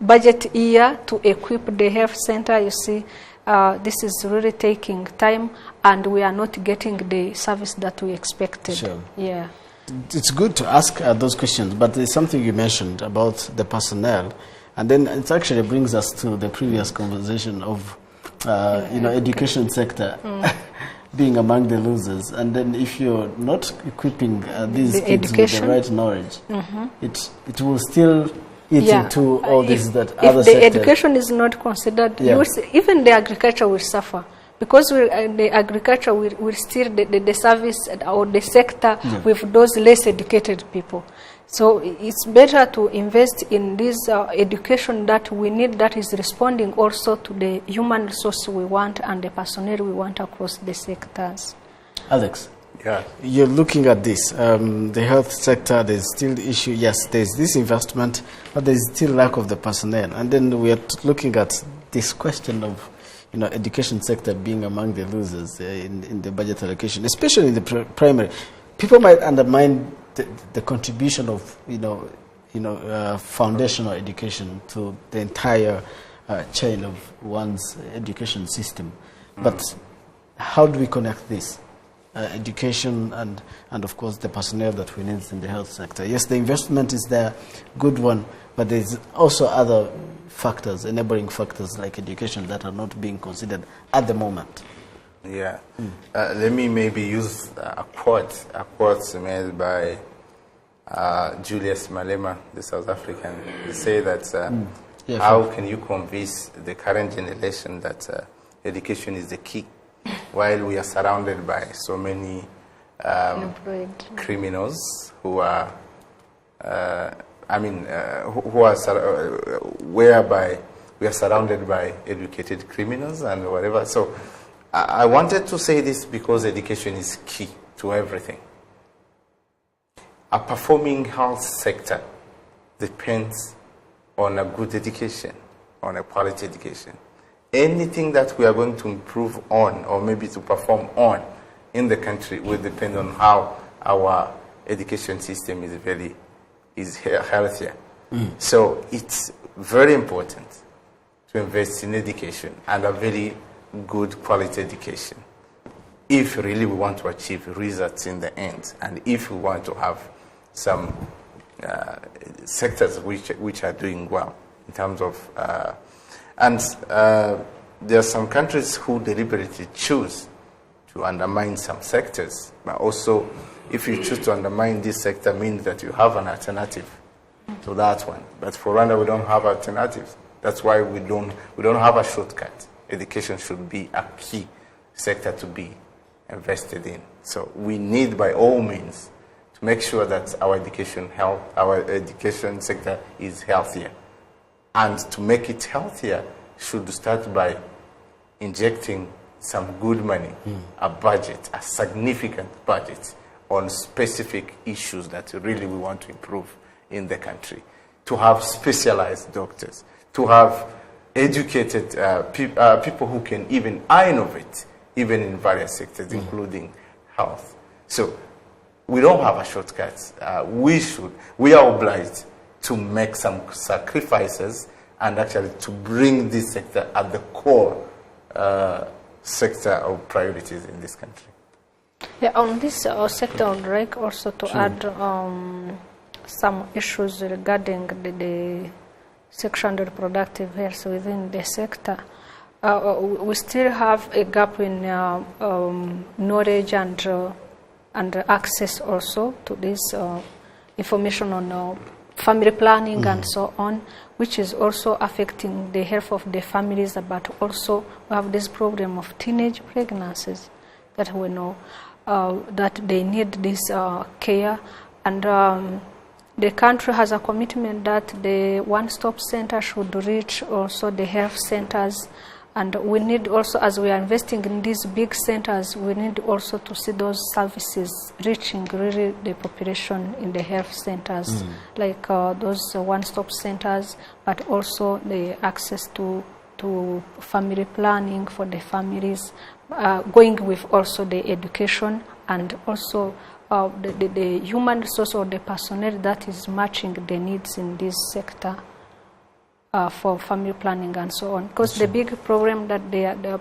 budget year to equip the health center. You see, this is really taking time, and we are not getting the service that we expected. Sure. Yeah. It's good to ask those questions, but there's something you mentioned about the personnel, and then it actually brings us to the previous conversation of, education sector being among the losers. And then if you're not equipping these kids with the right knowledge, it will still eat into all this that other if the sectors. education is not considered, you will see, even the agriculture will suffer. Because the agriculture will still the service or the sector with those less educated people. So it's better to invest in this education that we need, that is responding also to the human resource we want and the personnel we want across the sectors. Alex, yeah, you're looking at this, the health sector, there's still the issue. Yes, there's this investment, but there's still lack of the personnel. And then we are looking at this question of education sector being among the losers in the budget allocation, especially in the primary. People might undermine the contribution of foundational education to the entire chain of one's education system. But how do we connect this? Education and of course the personnel that we need in the health sector. Yes, the investment is there, good one, but there's also other factors, enabling factors like education that are not being considered at the moment. Yeah. Let me maybe use a quote made by Julius Malema, the South African. They say that how can you convince the current generation that education is the key while we are surrounded by so many criminals who are whereby we are surrounded by educated criminals and whatever. So I wanted to say this because education is key to everything. A performing health sector depends on a good education, on a quality education. Anything that we are going to improve on or maybe to perform on in the country will depend on how our education system is healthier. So it's very important to invest in education and a very good quality education if really we want to achieve results in the end, and if we want to have some sectors which are doing well in terms of there are some countries who deliberately choose to undermine some sectors, but also if you choose to undermine this sector means that you have an alternative to that one. But for Rwanda, we don't have alternatives. That's why we don't have a shortcut. Education should be a key sector to be invested in. So we need, by all means, to make sure that our education sector is healthier. And to make it healthier, should start by injecting some good money, a budget, a significant budget on specific issues that really we want to improve in the country, to have specialized doctors, to have educated people who can even innovate, even in various sectors, including health. So we don't have a shortcut. We are obliged to make some sacrifices and actually to bring this sector at the core sector of priorities in this country. Yeah, on this sector, I would like also to add some issues regarding the sexual and reproductive health within the sector. We still have a gap in knowledge and access also to this information on family planning and so on, which is also affecting the health of the families, but also we have this problem of teenage pregnancies that we know that they need this care, and the country has a commitment that the one-stop center should reach also the health centers. And we need also, as we are investing in these big centers, we need also to see those services reaching really the population in the health centers, like those one-stop centers, but also the access to family planning for the families, going with also the education and also the human resource or the personnel that is matching the needs in this sector. for family planning and so on. Because the big problem that the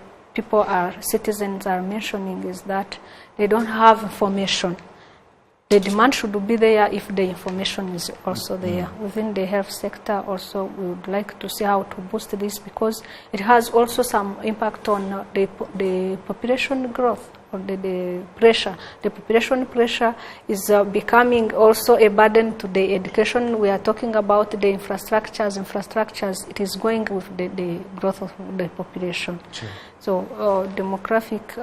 citizens are mentioning is that they don't have information. The demand should be there if the information is also there. Within the health sector also, we would like to see how to boost this, because it has also some impact on the population growth, or the pressure. The population pressure is becoming also a burden to the education. We are talking about the infrastructures. It is going with the growth of the population. Sure. So demographic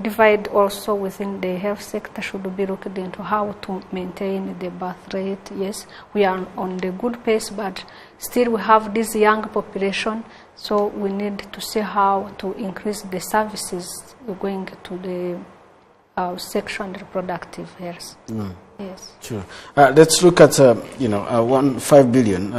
divide also within the health sector should be looked into, how to maintain the birth rate. Yes, we are on the good pace, but still we have this young population, so we need to see how to increase the services going to the sexual and reproductive health. Yes. Sure. Let's look at 5 billion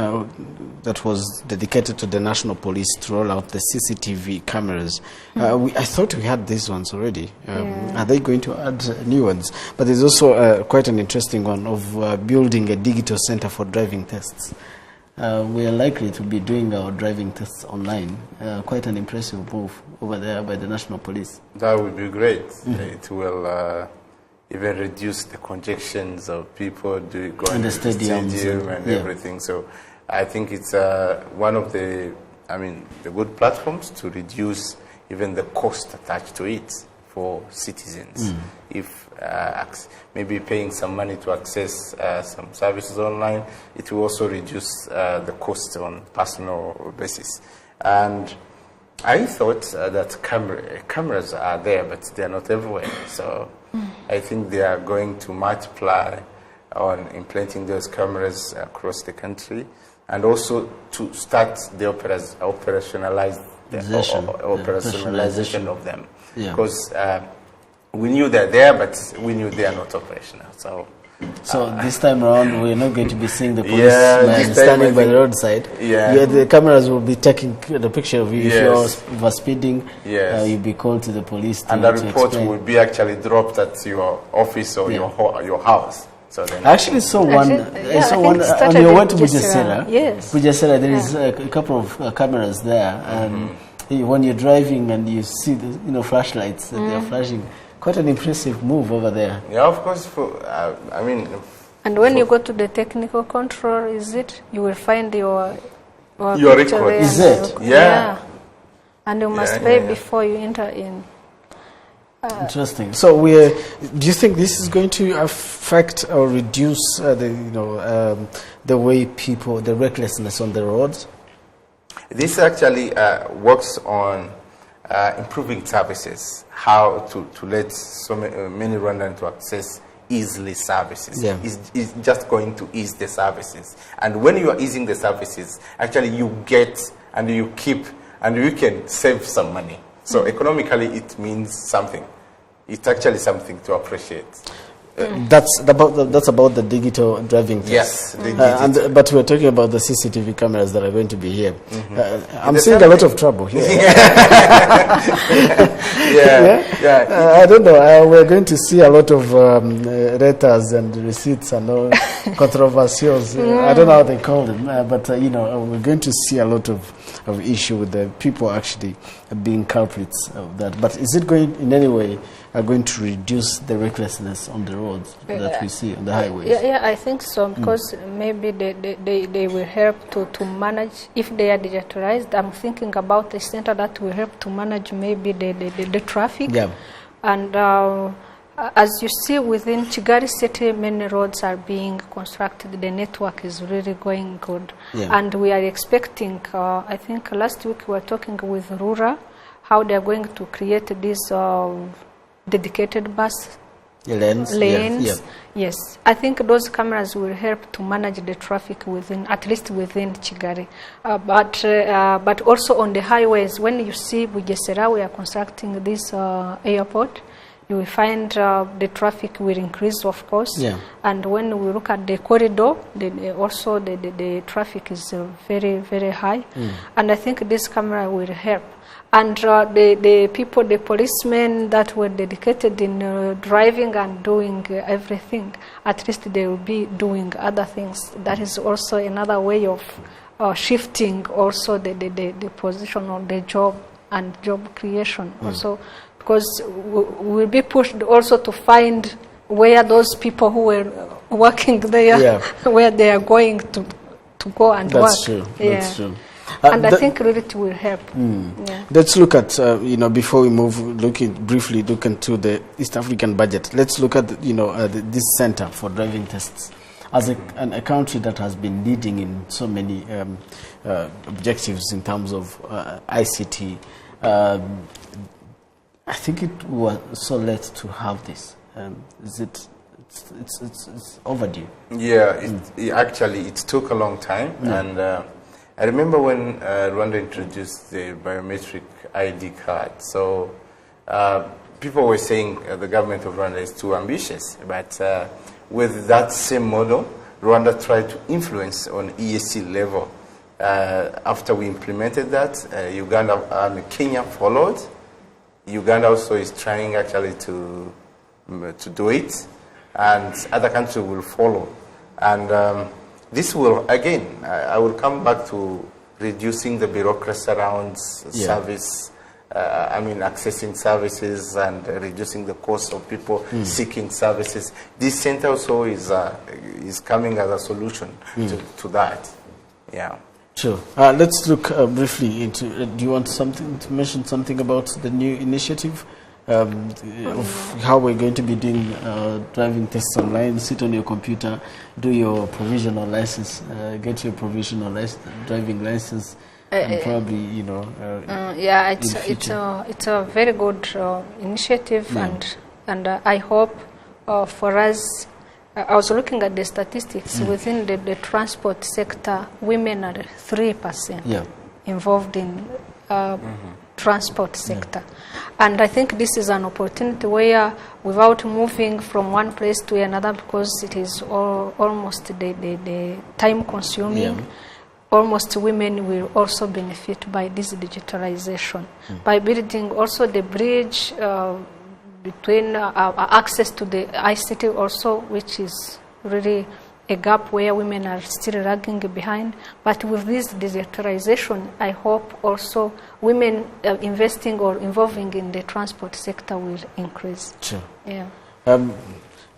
that was dedicated to the National Police to roll out the CCTV cameras. I thought we had these ones already. Are they going to add new ones? But there's also quite an interesting one of building a digital center for driving tests. We are likely to be doing our driving tests online. Quite an impressive move over there by the National Police. That would be great. It will even reduce the congestions of people going to the stadium and everything. So I think it's one of the good platforms to reduce even the cost attached to it for citizens. If maybe paying some money to access some services online, it will also reduce the cost on personal basis. And I thought that cameras are there, but they are not everywhere. So I think they are going to multiply on implanting those cameras across the country, and also to start the operationalization of them. Because we knew they're there, but we knew they are not operational. So this time around, we're not going to be seeing the policeman standing by the roadside. The cameras will be taking the picture of you. If you are speeding, you'll be called to the police. And the report will be actually dropped at your office or your house. So then I actually saw one. I saw one on your way to Bugesera. Yes. Bugesera, there is a couple of cameras there, and when you're driving and you see the flashlights that they are flashing. Quite an impressive move over there. Yeah, of course. And when you go to the technical control, you will find your record. Is it? Yeah. And you must pay before you enter in. Interesting. So, do you think this is going to affect or reduce the way the recklessness on the roads? This actually works on improving services, how to let so many Rwandans to access easily services. It's just going to ease the services. And when you are easing the services, actually you get and you keep and you can save some money. So economically it means something. It's actually something to appreciate. That's about the digital driving test. Yes. But we're talking about the CCTV cameras that are going to be here. I'm seeing a lot of trouble here. I don't know. We're going to see a lot of letters and receipts and all controversials. I don't know how they call them, but we're going to see a lot of issue with the people actually being culprits of that. But is it going in any way going to reduce the recklessness on the roads that we see on the highways? Yeah, I think so, because maybe they will help to manage, if they are digitalized. I'm thinking about a center that will help to manage maybe the traffic. And as you see, within Kigali City, many roads are being constructed. The network is really going good. And we are expecting, I think last week we were talking with RURA, how they are going to create these dedicated bus lanes. Yes. I think those cameras will help to manage the traffic at least within Kigali. But also on the highways, when you see Bugesera, we are constructing this airport, you will find the traffic will increase, of course. And when we look at the corridor, also the traffic is very, very high. And I think this camera will help. And the policemen that were dedicated in driving and doing everything, at least they will be doing other things. That is also another way of shifting also the position of the job and job creation also, because we'll be pushed also to find where those people who were working there, where they are going to go and work. That's true. That's true. And I think really it will help. Yeah. Let's look at, before we move, briefly look into the East African budget. Let's look at, this center for driving tests. As a country that has been leading in so many objectives in terms of ICT, I think it was so late to have this. It's overdue? Yeah, it took a long time, and I remember when Rwanda introduced the biometric ID card. So people were saying the government of Rwanda is too ambitious, but with that same model, Rwanda tried to influence on EAC level. After we implemented that, Uganda and Kenya followed. Uganda also is trying actually to do it, and other countries will follow. And this will, again, I will come back to reducing the bureaucracy around service, accessing services, and reducing the cost of people seeking services. This center also is coming as a solution to that. Yeah. Sure. Let's look briefly into. Do you want to mention something about the new initiative of how we're going to be doing driving tests online? Sit on your computer, do your provisional license, get your provisional driving license, and probably it's a very good initiative, and I hope for us. I was looking at the statistics within the transport sector. Women are 3% involved in transport sector, and I think this is an opportunity where, without moving from one place to another, because it is almost the time consuming, almost women will also benefit by this digitalization, by building also the bridge between access to the ICT also, which is really a gap where women are still lagging behind. But with this digitalization, I hope also women investing or involving in the transport sector will increase. Sure. Yeah.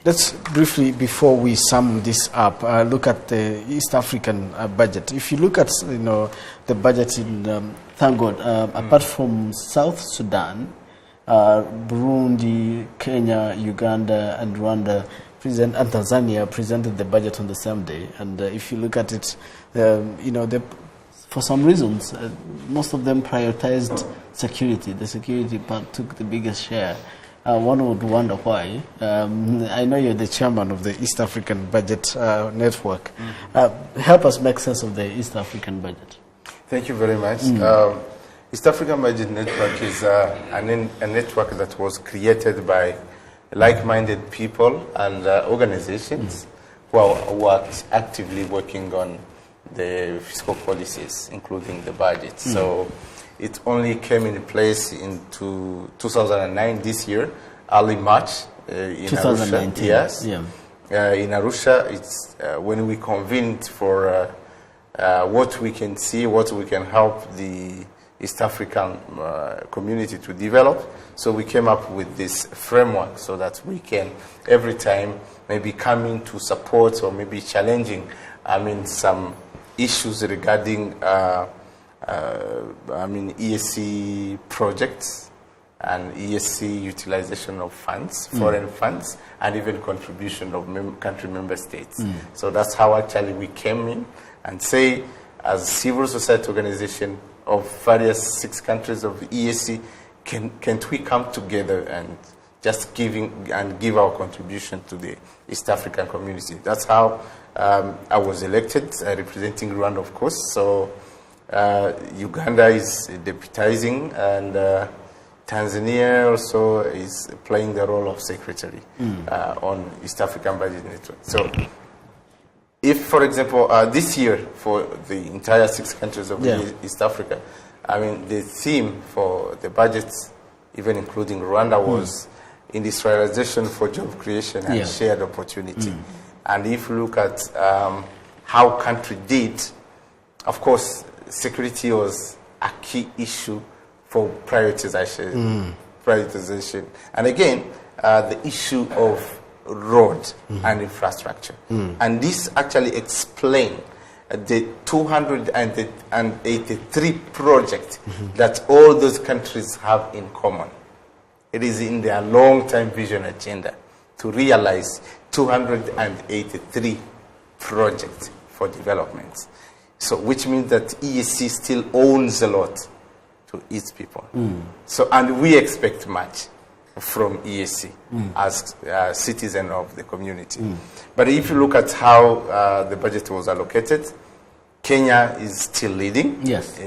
Let's briefly, before we sum this up, look at the East African budget. If you look at the budget in, thank God, apart from South Sudan, Burundi, Kenya, Uganda, and Rwanda, and Tanzania presented the budget on the same day. And if you look at it, for some reasons, most of them prioritized security. The security part took the biggest share. One would wonder why. I know you're the chairman of the East African Budget Network. Help us make sense of the East African budget. Thank you very much. East African Budget Network is a network that was created by like-minded people and organizations who are actively working on the fiscal policies, including the budget. So it only came in place in 2009, this year, early March, in 2019. Arusha. Yes. Yeah. In Arusha, it's when we convened for what we can see, what we can help the East African community to develop. So we came up with this framework so that we can, every time, maybe come in to support or maybe challenging, some issues regarding, ESC projects and ESC utilization of funds, foreign funds, and even contribution of country member states. So that's how actually we came in and say, as a civil society organization of various 6 countries of EAC, can't we come together and just give our contribution to the East African community? That's how I was elected, representing Rwanda, of course. So Uganda is deputizing, and Tanzania also is playing the role of secretary on East African Budget Network. So if, for example, this year for the entire 6 countries of East Africa, the theme for the budget, even including Rwanda, was industrialization for job creation and shared opportunity. And if you look at how country did, of course, security was a key issue for prioritization. And again, the issue of road and infrastructure. And this actually explains the 283 projects that all those countries have in common. It is in their long-term vision agenda to realize 283 projects for development. So, which means that EAC still owns a lot to its people. So, and we expect much from EAC as citizen of the community. But if you look at how the budget was allocated, Kenya is still leading. Yes.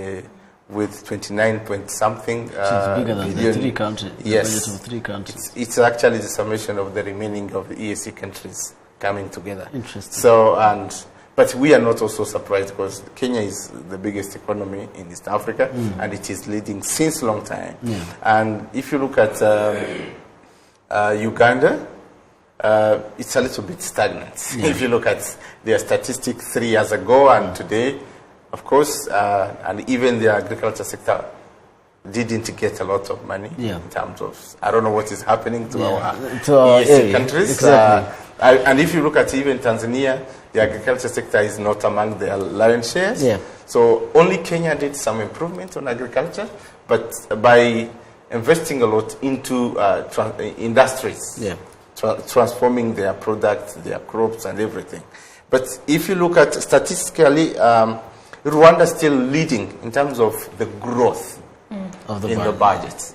With 29 point something bigger than the three countries. Yes. The budget of 3 countries. It's actually the summation of the remaining of the EAC countries coming together. Interesting. So, but we are not also surprised because Kenya is the biggest economy in East Africa and it is leading since long time. And if you look at Uganda, it's a little bit stagnant. If you look at their statistics 3 years ago and today, of course, and even the agriculture sector didn't get a lot of money in terms of, I don't know what is happening to our EAC countries. Exactly. And if you look at even Tanzania, the agriculture sector is not among their lion shares. So only Kenya did some improvement on agriculture, but by investing a lot into industries, transforming their products, their crops and everything. But if you look at statistically, Rwanda is still leading in terms of the growth the budget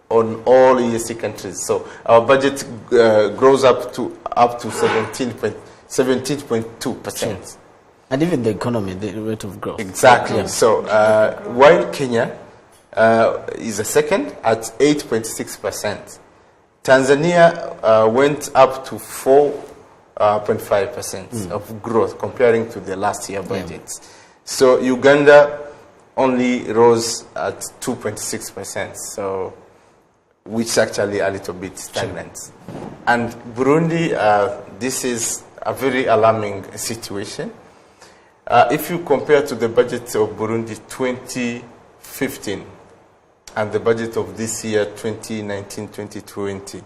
on all EAC countries. So our budget grows up to 17.2%. And even the economy, the rate of growth. Exactly. So while Kenya is a second at 8.6%, Tanzania went up to 4.5% of growth comparing to the last year budgets. So Uganda only rose at 2.6%, so which actually a little bit stagnant. And Burundi, this is a very alarming situation. If you compare to the budget of Burundi 2015 and the budget of this year 2019-2020,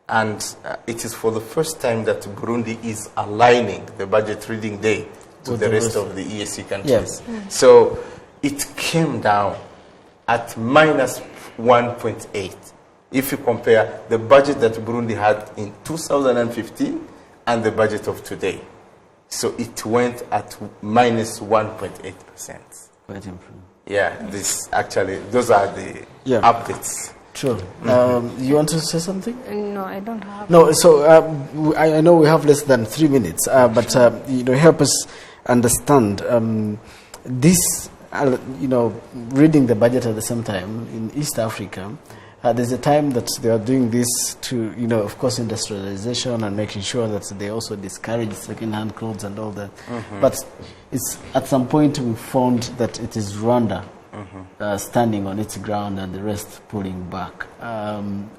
and it is for the first time that Burundi is aligning the budget reading day to the rest of the EAC countries. So it came down at minus 1.8 if you compare the budget that Burundi had in 2015 and the budget of today. So it went at minus 1.8%. Quite improved. This actually, those are the updates. Sure. You want to say something? No, I don't have. No, so I know we have less than 3 minutes, but help us understand this. Reading the budget at the same time in East Africa, there's a time that they are doing this to, of course, industrialization and making sure that they also discourage second-hand clothes and all that. But it's at some point we found that it is Rwanda standing on its ground and the rest pulling back.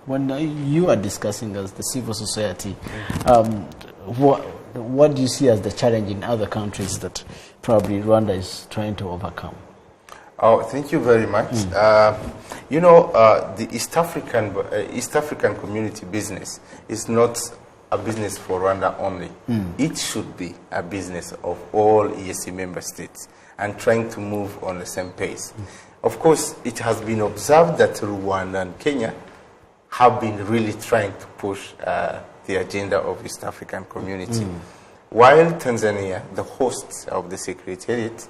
When you are discussing as the civil society, what do you see as the challenge in other countries that probably Rwanda is trying to overcome? Oh, thank you very much. The East African community business is not a business for Rwanda only. It should be a business of all EAC member states and trying to move on the same pace. Of course, it has been observed that Rwanda and Kenya have been really trying to push the agenda of East African community. While Tanzania, the host of the Secretariat,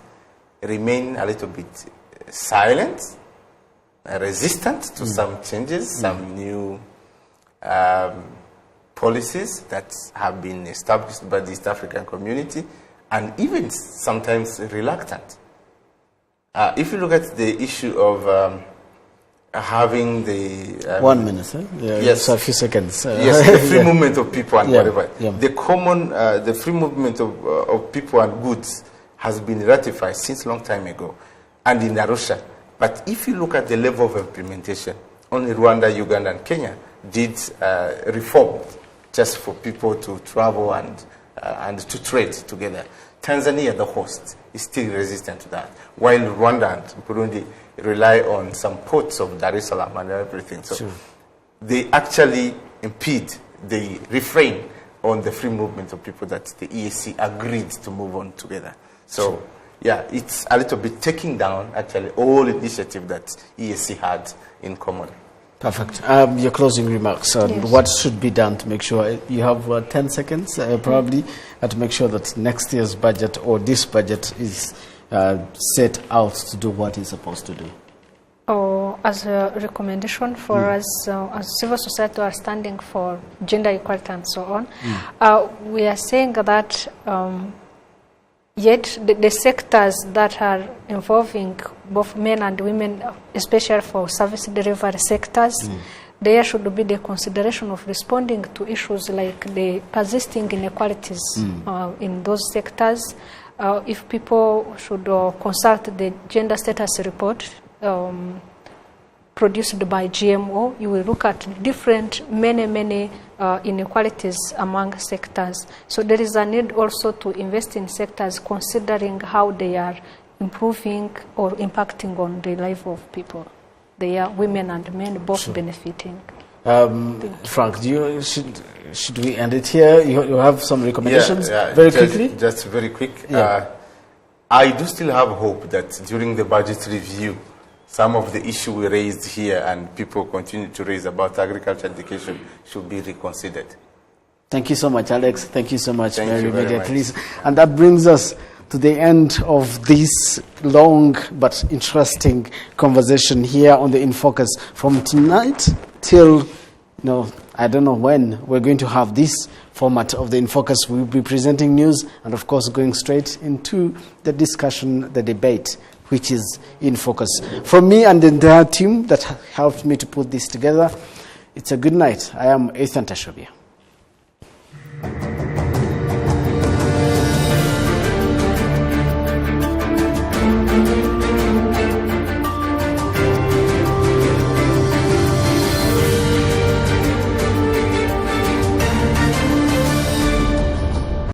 remain a little bit silent, resistant to some changes, some new policies that have been established by the East African community, and even sometimes reluctant. If you look at the issue of having the 1 minute, sir. Yes, so a few seconds. Yes, the free movement of people and whatever. The free movement of people and goods has been ratified since a long time ago, and in Arusha. But if you look at the level of implementation, only Rwanda, Uganda, and Kenya did reform just for people to travel and to trade together. Tanzania, the host, is still resistant to that, while Rwanda and Burundi rely on some ports of Dar es Salaam and everything. So Sure. they actually impede, they refrain on the free movement of people that the EAC agreed to move on together. So, yeah, it's a little bit taking down, actually, all initiative that EAC had in common. Perfect. Your closing remarks. Yes. What should be done to make sure you have 10 seconds, probably, to make sure that next year's budget or this budget is set out to do what it's supposed to do? As a recommendation for us, as civil society, are standing for gender equality and so on. We are saying that yet the sectors that are involving both men and women, especially for service delivery sectors, there should be the consideration of responding to issues like the persisting inequalities in those sectors. If people should consult the gender status report produced by GMO, you will look at many inequalities among sectors. So there is a need also to invest in sectors considering how they are improving or impacting on the life of people. They are women and men both benefiting. Frank, should we end it here? You have some recommendations? Very quickly? Just very quick. Yeah. I do still have hope that during the budget review, some of the issues we raised here and people continue to raise about agriculture education should be reconsidered. Thank you so much, Alex. Thank you so much, Thank Mary you very Media much. Please. And that brings us to the end of this long but interesting conversation here on the InFocus. From tonight till, I don't know when we're going to have this format of the InFocus. We'll be presenting news and, of course, going straight into the discussion, the debate, which is InFocus. From me and the entire team that helped me to put this together, it's a good night. I am Ethan Tashobia.